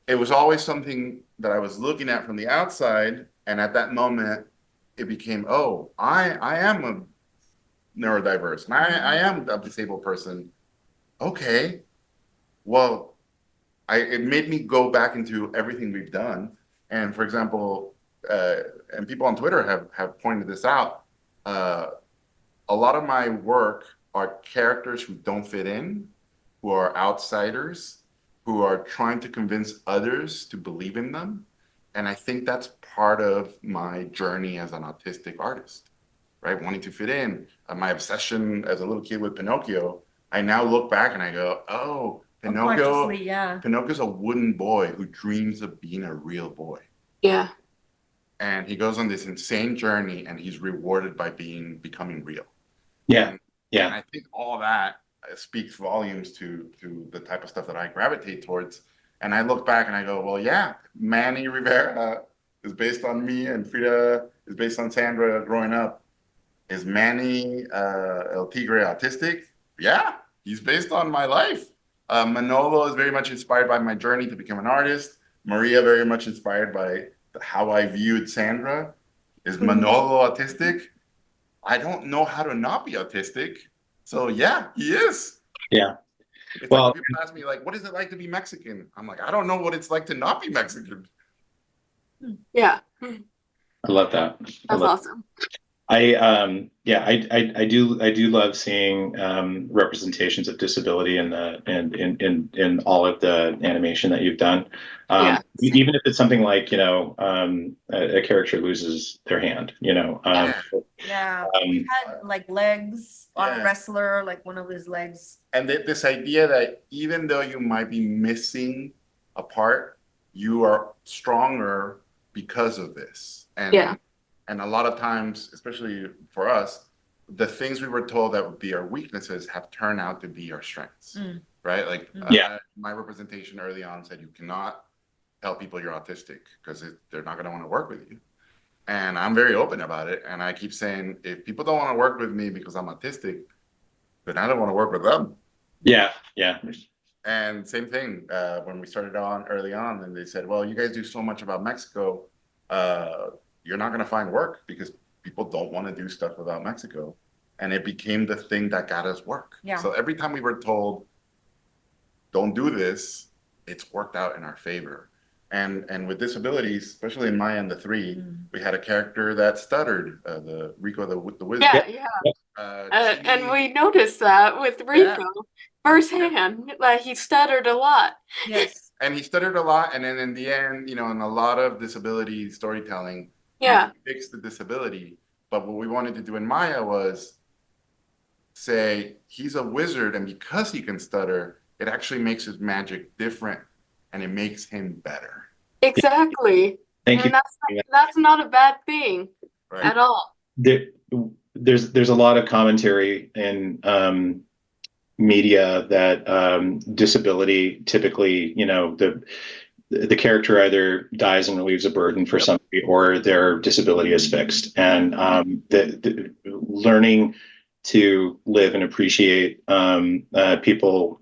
it was always something that I was looking at from the outside, and at that moment, it became, oh, I am a neurodiverse, and I am a disabled person. Okay, well, it made me go back into everything we've done. And for example, and people on Twitter have pointed this out. A lot of my work are characters who don't fit in, who are outsiders, who are trying to convince others to believe in them. And I think that's part of my journey as an autistic artist, right? Wanting to fit in. My obsession as a little kid with Pinocchio, I now look back and I go, oh, Unconsciously, yeah. Pinocchio's a wooden boy who dreams of being a real boy. Yeah. And he goes on this insane journey and he's rewarded by becoming real. yeah, And yeah. I think all of that speaks volumes to the type of stuff that I gravitate towards. And I look back and I go, well, yeah, Manny Rivera is based on me, and Frida is based on Sandra growing up. Is Manny El Tigre autistic? Yeah, he's based on my life. Manolo is very much inspired by my journey to become an artist. Maria very much inspired by how I viewed Sandra. Is Manolo autistic? I don't know how to not be autistic. So yeah, he is. Yeah. It's Well, like when people ask me, like, what is it like to be Mexican? I'm like, I don't know what it's like to not be Mexican. Yeah. I love that. That's awesome. I do love seeing representations of disability in in all of the animation that you've done. Yeah. Even if it's something like, a character loses their hand, Yeah. We've had like legs on a Yeah. wrestler, like one of his legs. And this idea that even though you might be missing a part, you are stronger because of this. And Yeah. And a lot of times, especially for us, the things we were told that would be our weaknesses have turned out to be our strengths, right? Like, my representation early on said, you cannot tell people you're autistic because they're not going to want to work with you. And I'm very open about it. And I keep saying, if people don't want to work with me because I'm autistic, then I don't want to work with them. Yeah, yeah. And same thing when we started on early on, and they said, well, you guys do so much about Mexico. You're not going to find work because people don't want to do stuff about Mexico. And it became the thing that got us work. Yeah. So every time we were told, don't do this, it's worked out in our favor. And with disabilities, especially in Maya and the Three, we had a character that stuttered, the Rico the Wizard. Yeah. And we noticed that with Rico firsthand, like he stuttered a lot. Yes. And he stuttered a lot. And then in the end, in a lot of disability storytelling, fix the disability. But what we wanted to do in Maya was say he's a wizard, and because he can stutter, it actually makes his magic different, and it makes him better. Exactly. Thank you. That's not a bad thing at all. There's a lot of commentary in media that disability typically, the character either dies and relieves a burden for somebody, or their disability is fixed. And the learning to live and appreciate people,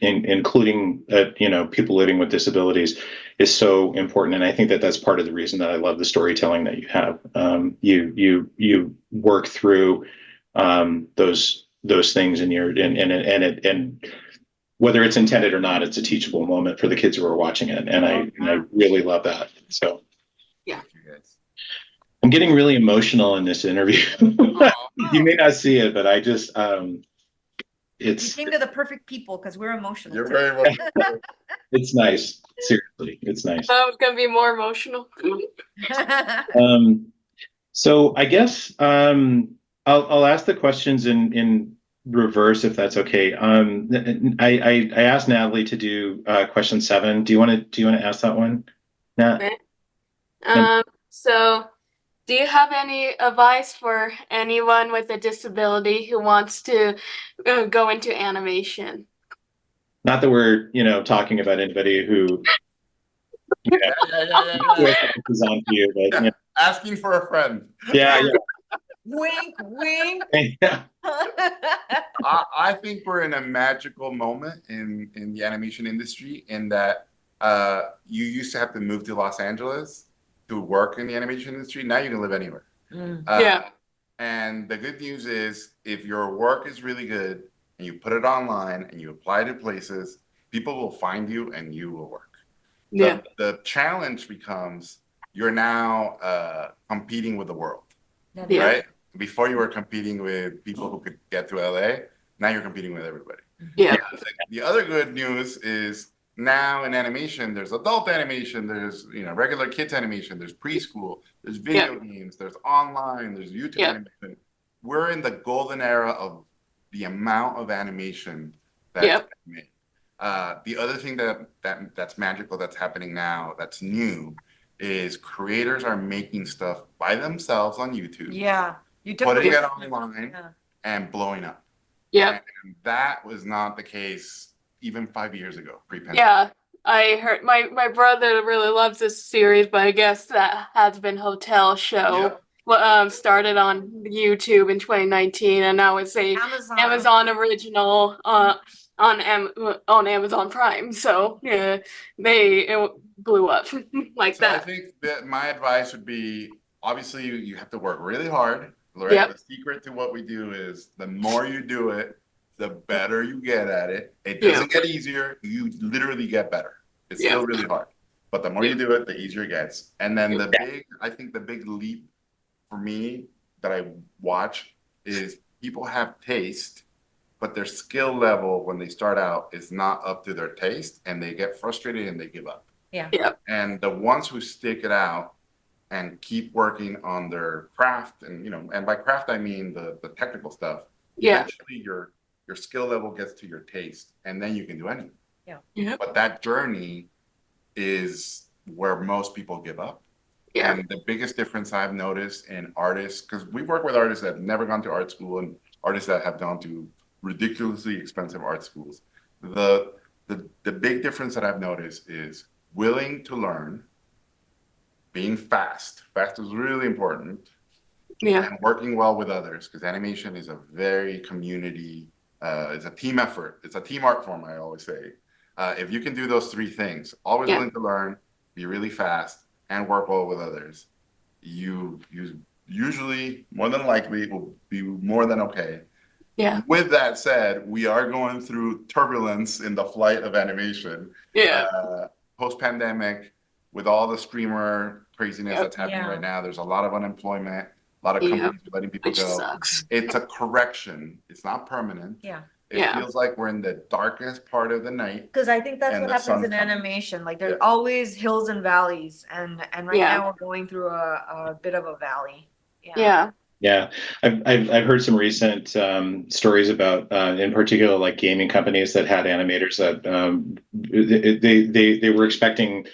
including people living with disabilities, is so important. And I think that that's part of the reason that I love the storytelling that you have. You work through those things in your and whether it's intended or not, it's a teachable moment for the kids who are watching it. And I really love that. So yeah. I'm getting really emotional in this interview. You may not see it, but I just You came to the perfect people because we're emotional. You're very emotional. It's nice. Seriously, it's nice. I was gonna be more emotional. So I guess I'll ask the questions in reverse if that's okay. I asked Natalie to do question 7. Do you want to ask that one, Nat? Okay. So do you have any advice for anyone with a disability who wants to go into animation? Not that we're talking about anybody who is on to you, but Yeah. Asking for a friend. yeah, Wink, wink. yeah. I think we're in a magical moment in the animation industry in that you used to have to move to Los Angeles to work in the animation industry. Now you can live anywhere. Yeah. And the good news is if your work is really good and you put it online and you apply to places, people will find you and you will work. Yeah. The challenge becomes you're now competing with the world, Yeah. right? Before you were competing with people who could get to LA, now you're competing with everybody. Yeah. The other good news is now in animation, there's adult animation, there's regular kids animation, there's preschool, there's video games, there's online, there's YouTube animation. We're in the golden era of the amount of animation that's made. The other thing that's magical that's happening now that's new is creators are making stuff by themselves on YouTube. Yeah. You took Putting the it online and blowing up. Yeah. And that was not the case even 5 years ago, pre-pandemic. Yeah. I heard my brother really loves this series, but I guess that has been Hotel Show. Started on YouTube in 2019, and now it's a Amazon original on Amazon Prime. So yeah, it blew up like So that. I think that my advice would be, obviously you have to work really hard, right? Yep. The secret to what we do is the more you do it, the better you get at it. It doesn't get easier, you literally get better. It's still really hard. But the more you do it, the easier it gets. And then I think the big leap for me that I watch is people have taste, but their skill level when they start out is not up to their taste, and they get frustrated and they give up. Yeah. And the ones who stick it out and keep working on their craft, and by craft I mean the technical stuff. Eventually your skill level gets to your taste, and then you can do anything. But that journey is where most people give up. And the biggest difference I've noticed in artists, because we work with artists that have never gone to art school and artists that have gone to ridiculously expensive art schools. The big difference that I've noticed is willing to learn, being fast. Fast is really important. And working well with others, because animation is a very community, it's a team effort. It's a team art form, I always say. If you can do those 3 things, always willing to learn, be really fast, and work well with others, you usually, more than likely, will be more than okay. With that said, we are going through turbulence in the flight of animation. Post-pandemic, with all the streamer craziness that's happening right now, there's a lot of unemployment, a lot of companies are letting people go. Sucks. It's a correction. It's not permanent. It feels like we're in the darkest part of the night. Because I think that's what happens in animation. Like there's always hills and valleys, and right now we're going through a bit of a valley. Yeah, I've heard some recent stories about, in particular, like gaming companies that had animators that they were expecting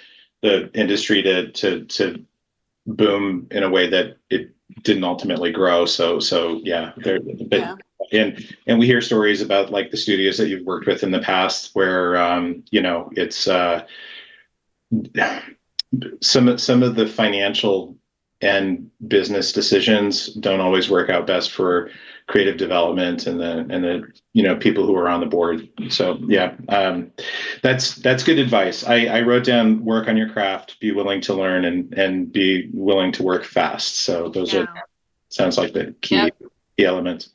the industry to boom in a way that it didn't ultimately grow. So and we hear stories about like the studios that you've worked with in the past where it's some of the financial and business decisions don't always work out best for creative development and the people who are on the board. So that's good advice. I wrote down work on your craft, be willing to learn, and be willing to work fast. So those are sounds like the key elements.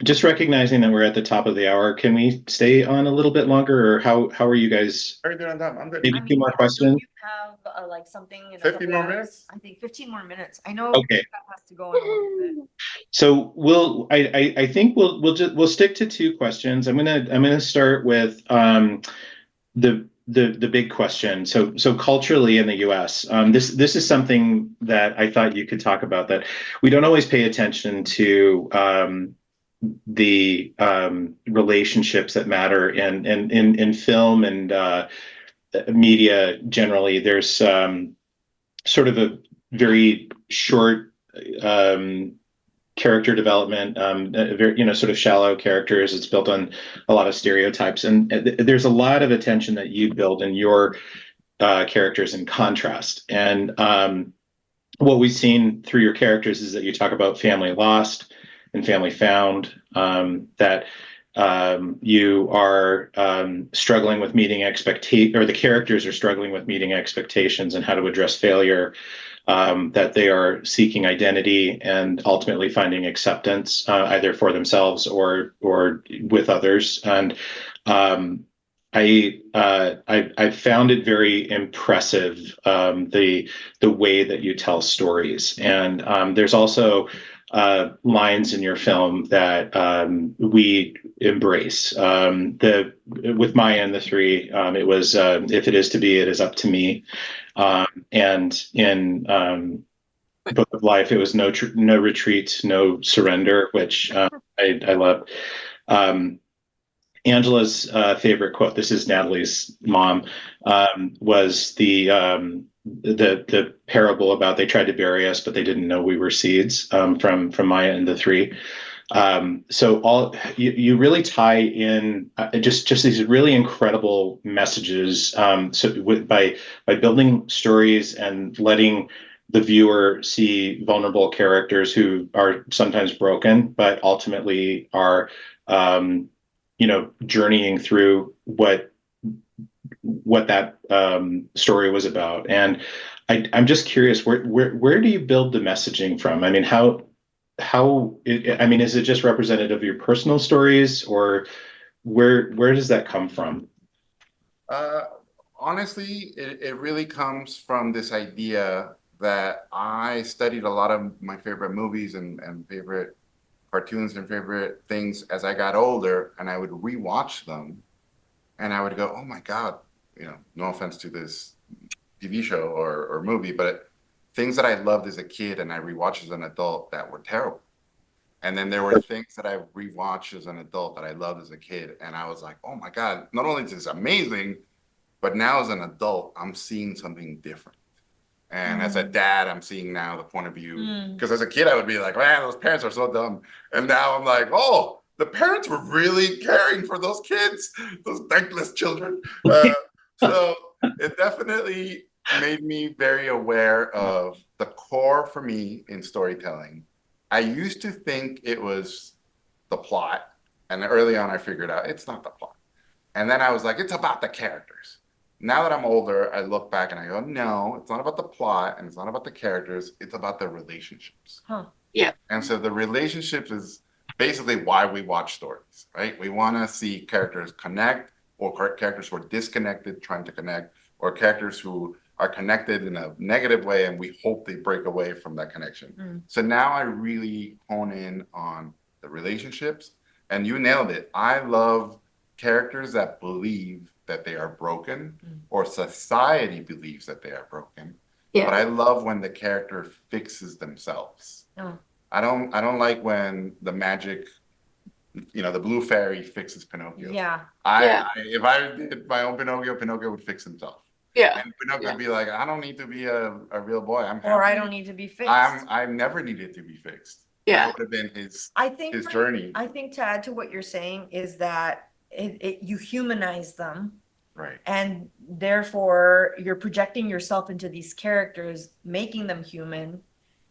Just recognizing that we're at the top of the hour, can we stay on a little bit longer, or how are you guys? Very good on time. I'm good. Maybe 2 more questions. You have like something in 15 more minutes? I think 15 more minutes. I know Okay. that has to go in a little bit. So I think we'll stick to 2 questions. I'm gonna start with the the big question. So culturally in the U.S., this is something that I thought you could talk about. That we don't always pay attention to the relationships that matter in film and media generally. There's sort of a very short character development, very, sort of shallow characters. It's built on a lot of stereotypes, and there's a lot of attention that you build in your characters in contrast. And what we've seen through your characters is that you talk about family lost and family found, that you are struggling with meeting expectations, or the characters are struggling with meeting expectations and how to address failure, that they are seeking identity and ultimately finding acceptance, either for themselves or with others. And I found it very impressive, the way that you tell stories. And there's also lines in your film that we embrace. With Maya and the Three, it was if it is to be, it is up to me. And in Book of Life, it was no retreat, no surrender, which I love. Angela's favorite quote, this is Natalie's mom, was the parable about they tried to bury us, but they didn't know we were seeds, from Maya and the Three. So you really tie in just these really incredible messages. By building stories and letting the viewer see vulnerable characters who are sometimes broken, but ultimately are journeying through what that story was about. And I'm just curious, where do you build the messaging from? I mean, is it just representative of your personal stories, or where does that come from? Honestly, it really comes from this idea that I studied a lot of my favorite movies and favorite cartoons and favorite things as I got older, and I would rewatch them, and I would go, "Oh my God!" No offense to this TV show or movie, but things that I loved as a kid and I rewatched as an adult that were terrible. And then there were things that I rewatched as an adult that I loved as a kid, and I was like, "Oh my God! Not only is this amazing, but now as an adult, I'm seeing something different." And as a dad, I'm seeing now the point of view. Because as a kid, I would be like, "Man, those parents are so dumb." And now I'm like, "Oh, the parents were really caring for those kids, those thankless children." So it definitely made me very aware of the core for me in storytelling. I used to think it was the plot. And early on, I figured out it's not the plot. And then I was like, it's about the characters. Now that I'm older, I look back and I go, no, it's not about the plot and it's not about the characters. It's about the relationships. Huh. Yeah. And so the relationships is basically why we watch stories, right? We want to see characters connect, or characters who are disconnected trying to connect, or characters who are connected in a negative way and we hope they break away from that connection. So now I really hone in on the relationships, and you nailed it. I love characters that believe that they are broken, or society believes that they are broken. Yeah. But I love when the character fixes themselves. Oh. I don't like when the magic, the blue fairy fixes Pinocchio. Yeah. If I did my own Pinocchio would fix himself. Yeah. And Pinocchio would be like, I don't need to be a real boy. I'm happy. Or I don't need to be fixed. I never needed to be fixed. Yeah. That would have been his his journey. I think to add to what you're saying is that you humanize them. Right. And therefore you're projecting yourself into these characters, making them human.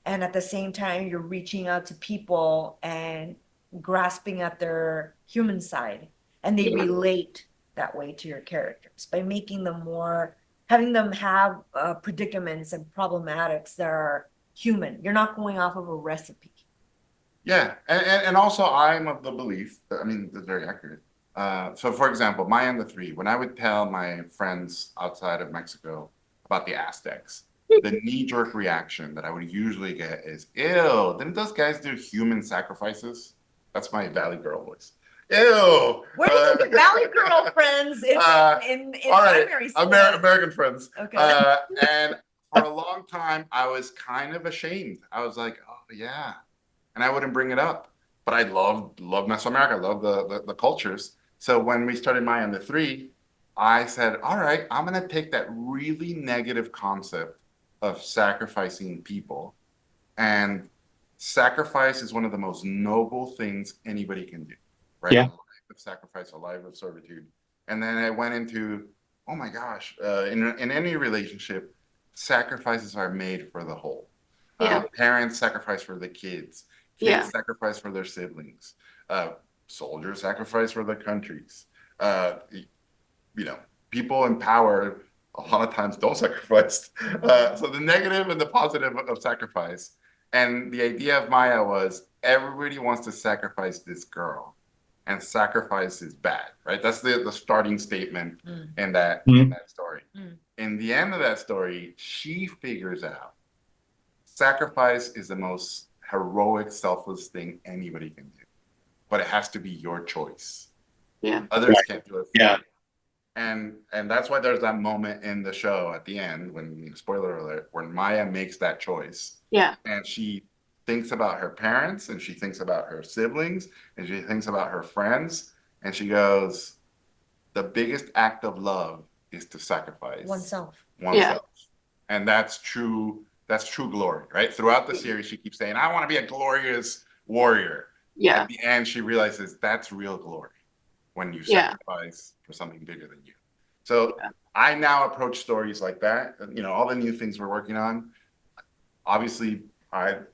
And at the same time, you're reaching out to people and grasping at their human side. And they relate that way to your characters by making them having them have predicaments and problematics that are human. You're not going off of a recipe. Yeah. And also I'm of the belief, that's very accurate. So for example, Maya and the Three, when I would tell my friends outside of Mexico about the Aztecs, the knee-jerk reaction that I would usually get is, ew, didn't those guys do human sacrifices? That's my Valley Girl voice. Ew. Where did you get Valley Girl friends in All right, primary school? American friends. Okay. And for a long time, I was kind of ashamed. I was like, oh yeah, and I wouldn't bring it up. But I love Mesoamerica. I love the cultures. So when we started Maya and the Three, I said, all right, I'm gonna take that really negative concept of sacrificing people, and sacrifice is one of the most noble things anybody can do, right? Yeah. A life of sacrifice, a life of servitude. And then I went into, oh my gosh, in any relationship, sacrifices are made for the whole. Parents sacrifice for the kids. Kids sacrifice for their siblings. Soldiers sacrifice for their countries. You know, people in power a lot of times don't sacrifice. So the negative and the positive of sacrifice. And the idea of Maya was everybody wants to sacrifice this girl, and sacrifice is bad, right? That's the starting statement in that story. In the end of that story, she figures out sacrifice is the most heroic, selfless thing anybody can do, but it has to be your choice. Yeah. Others can't do it for Yeah. you. And that's why there's that moment in the show at the end when, spoiler alert, when Maya makes that choice. Yeah. And she thinks about her parents, and she thinks about her siblings, and she thinks about her friends, and she goes, the biggest act of love is to sacrifice Oneself. And that's true glory, right? Throughout the series, she keeps saying, I want to be a glorious warrior. Yeah. At the end, she realizes that's real glory, when you sacrifice for something bigger than you. So I now approach stories like that. You know, all the new things we're working on. Obviously,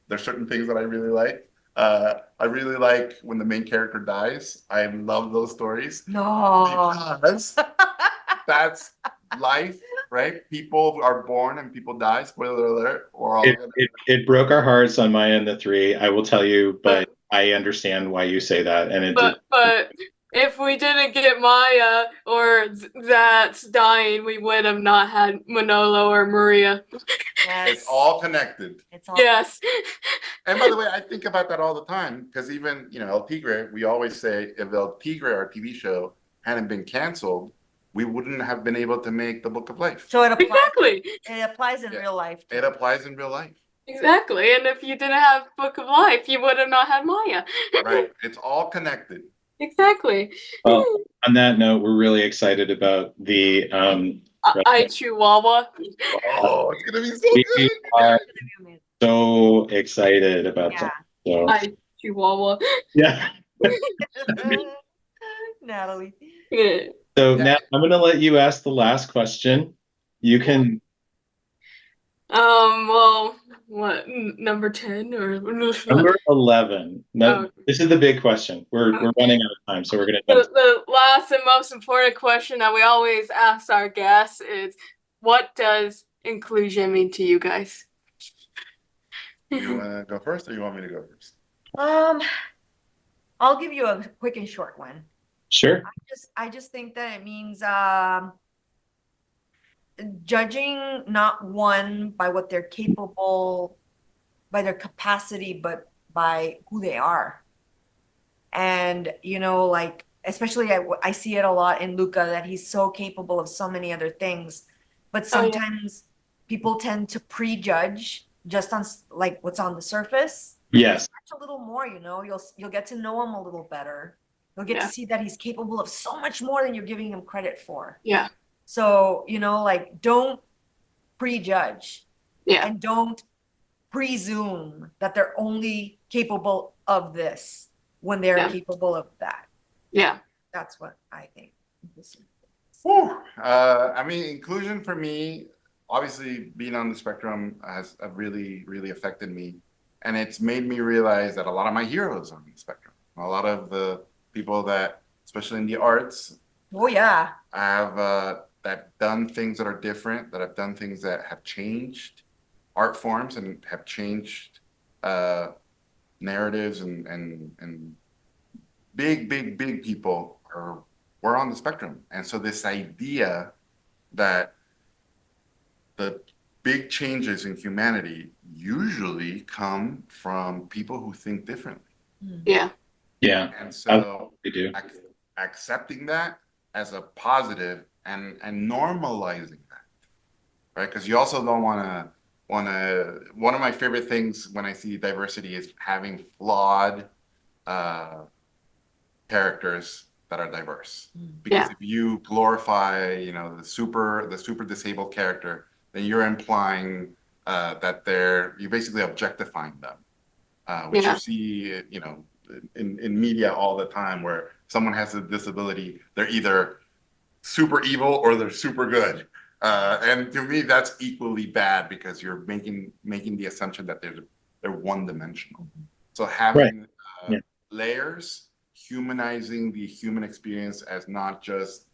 there's certain things that I really like. I really like when the main character dies. I love those stories. No. Because that's life, right? People are born and people die. Spoiler alert. It broke our hearts on Maya and the Three, I will tell you, but I understand why you say that. And but if we didn't get Maya or that's dying, we would have not had Manolo or Maria. Yes. It's all connected. It's all Yes. And by the way, I think about that all the time, because even, El Tigre, we always say if El Tigre, our TV show, hadn't been canceled, we wouldn't have been able to make the Book of Life. So it applies. Exactly. It applies in real life. It applies in real life. Exactly. And if you didn't have Book of Life, you would have not had Maya. Right. It's all connected. Exactly. Well, on that note, we're really excited about the I Chihuahua. Oh, it's gonna be so we good. are so excited about that. So, I Chihuahua. yeah. Natalie. Yeah. So now I'm going to let you ask the last question. You can. Well, what, number 10 or Number 11. No, this is the big question. We're running out of time, so we're going to. The last and most important question that we always ask our guests is, what does inclusion mean to you guys? You want to go first, or you want me to go first? I'll give you a quick and short one. Sure. I just think that it means judging not one by what they're capable, by their capacity, but by who they are. And, like, especially I see it a lot in Luca, that he's so capable of so many other things. But sometimes people tend to prejudge just on like what's on the surface. Yes. A little more, you'll get to know him a little better. You'll get to see that he's capable of so much more than you're giving him credit for. Yeah. So, like, don't prejudge. Yeah. And don't presume that they're only capable of this when they're capable of that. Yeah. That's what I think. Inclusion for me, obviously being on the spectrum has really, really affected me. And it's made me realize that a lot of my heroes are on the spectrum. A lot of the people that, especially in the arts, have that done things that are different, that have done things that have changed art forms and have changed narratives, and big people were on the spectrum. And so this idea that the big changes in humanity usually come from people who think differently. Yeah. Yeah, And I so do. accepting that as a positive and normalizing that, right? Because you also don't want to. One of my favorite things when I see diversity is having flawed uh, characters that are diverse. Because if you glorify, the super disabled character, then you're implying that you basically objectifying them, which you see, in media all the time, where someone has a disability, they're either super evil or they're super good. And to me, that's equally bad because you're making the assumption that they're one dimensional. So Right. having Yeah. layers, humanizing the human experience as not just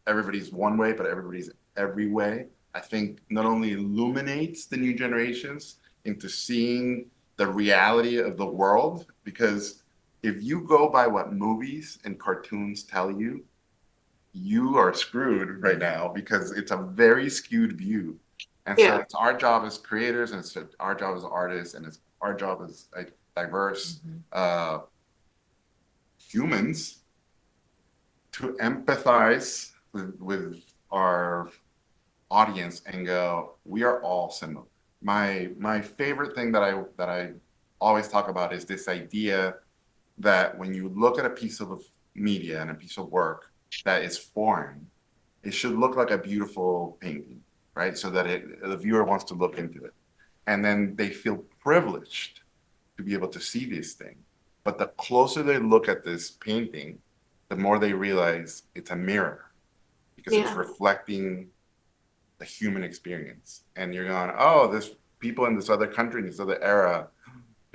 everybody's one way, but everybody's every way, I think not only illuminates the new generations into seeing the reality of the world, because if you go by what movies and cartoons tell you, you are screwed right now because it's a very skewed view. And so it's our job as creators, and it's our job as artists, and it's our job as diverse humans to empathize with our audience and go, we are all similar. My favorite thing that I always talk about is this idea that when you look at a piece of media and a piece of work that is foreign, it should look like a beautiful painting, right? So that the viewer wants to look into it. And then they feel privileged to be able to see this thing. But the closer they look at this painting, the more they realize it's a mirror because it's reflecting the human experience. And you're going, oh, there's people in this other country, in this other era,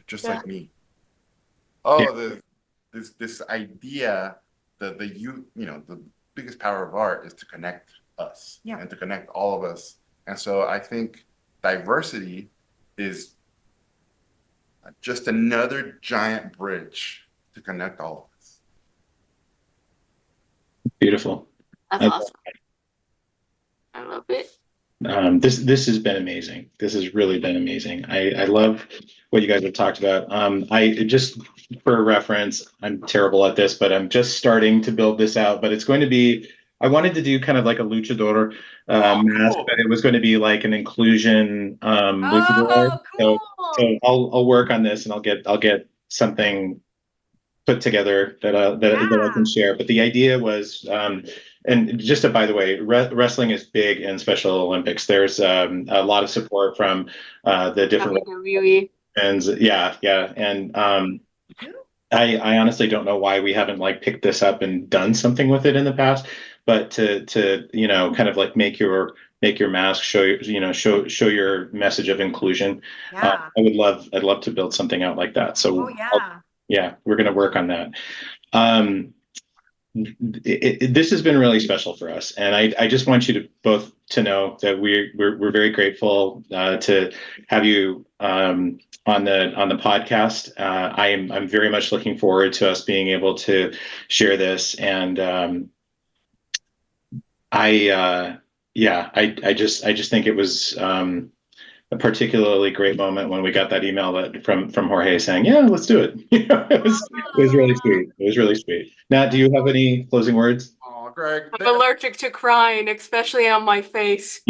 just like me. Oh, this idea that the biggest power of art is to connect us and to connect all of us. And so I think diversity is just another giant bridge to connect all of us. Beautiful. That's awesome. I love it. This has been amazing. This has really been amazing. I love what you guys have talked about. I just for reference, I'm terrible at this, but I'm just starting to build this out. But it's going to be. I wanted to do kind of like a luchador mask, Cool. but it was going to be like an inclusion luchador. Oh, cool. So I'll work on this and I'll get something put together that I can share. But the idea was, and just by the way, wrestling is big in Special Olympics. There's a lot of support from the different WWE. fans. Yeah, and I honestly don't know why we haven't like picked this up and done something with it in the past. But to kind of like make your mask show show your message of inclusion. I'd love to build something out like that. So yeah, we're going to work on that. This has been really special for us, and I just want you to both to know that we're very grateful to have you on the podcast. I'm very much looking forward to us being able to share this, and I just think it was a particularly great moment when we got that email from Jorge saying, "Yeah, let's do it." It was really sweet. It was really sweet. Nat, do you have any closing words? Oh, Greg, I'm allergic to crying, especially on my face.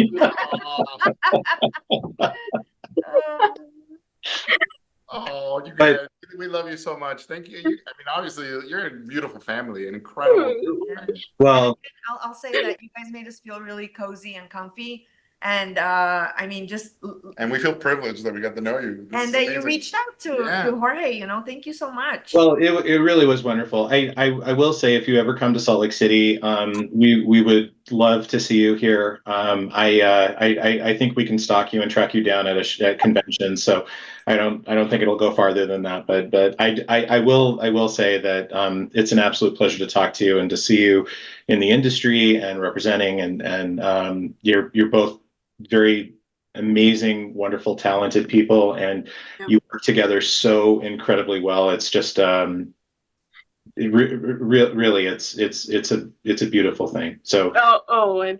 oh, you guys, we love you so much. Thank you. I mean, obviously, you're a beautiful family, an incredible. Well, I'll say that you guys made us feel really cozy and comfy. And I mean, and we feel privileged that we got to know you. And that you reached out to Jorge, thank you so much. Well, it really was wonderful. I will say, if you ever come to Salt Lake City, we would love to see you here. I think we can stalk you and track you down at a convention. So I don't think it'll go farther than that. But I will say that it's an absolute pleasure to talk to you and to see you in the industry and representing, and you're both very amazing, wonderful, talented people, and you work together so incredibly well. It's just really it's a beautiful thing. So and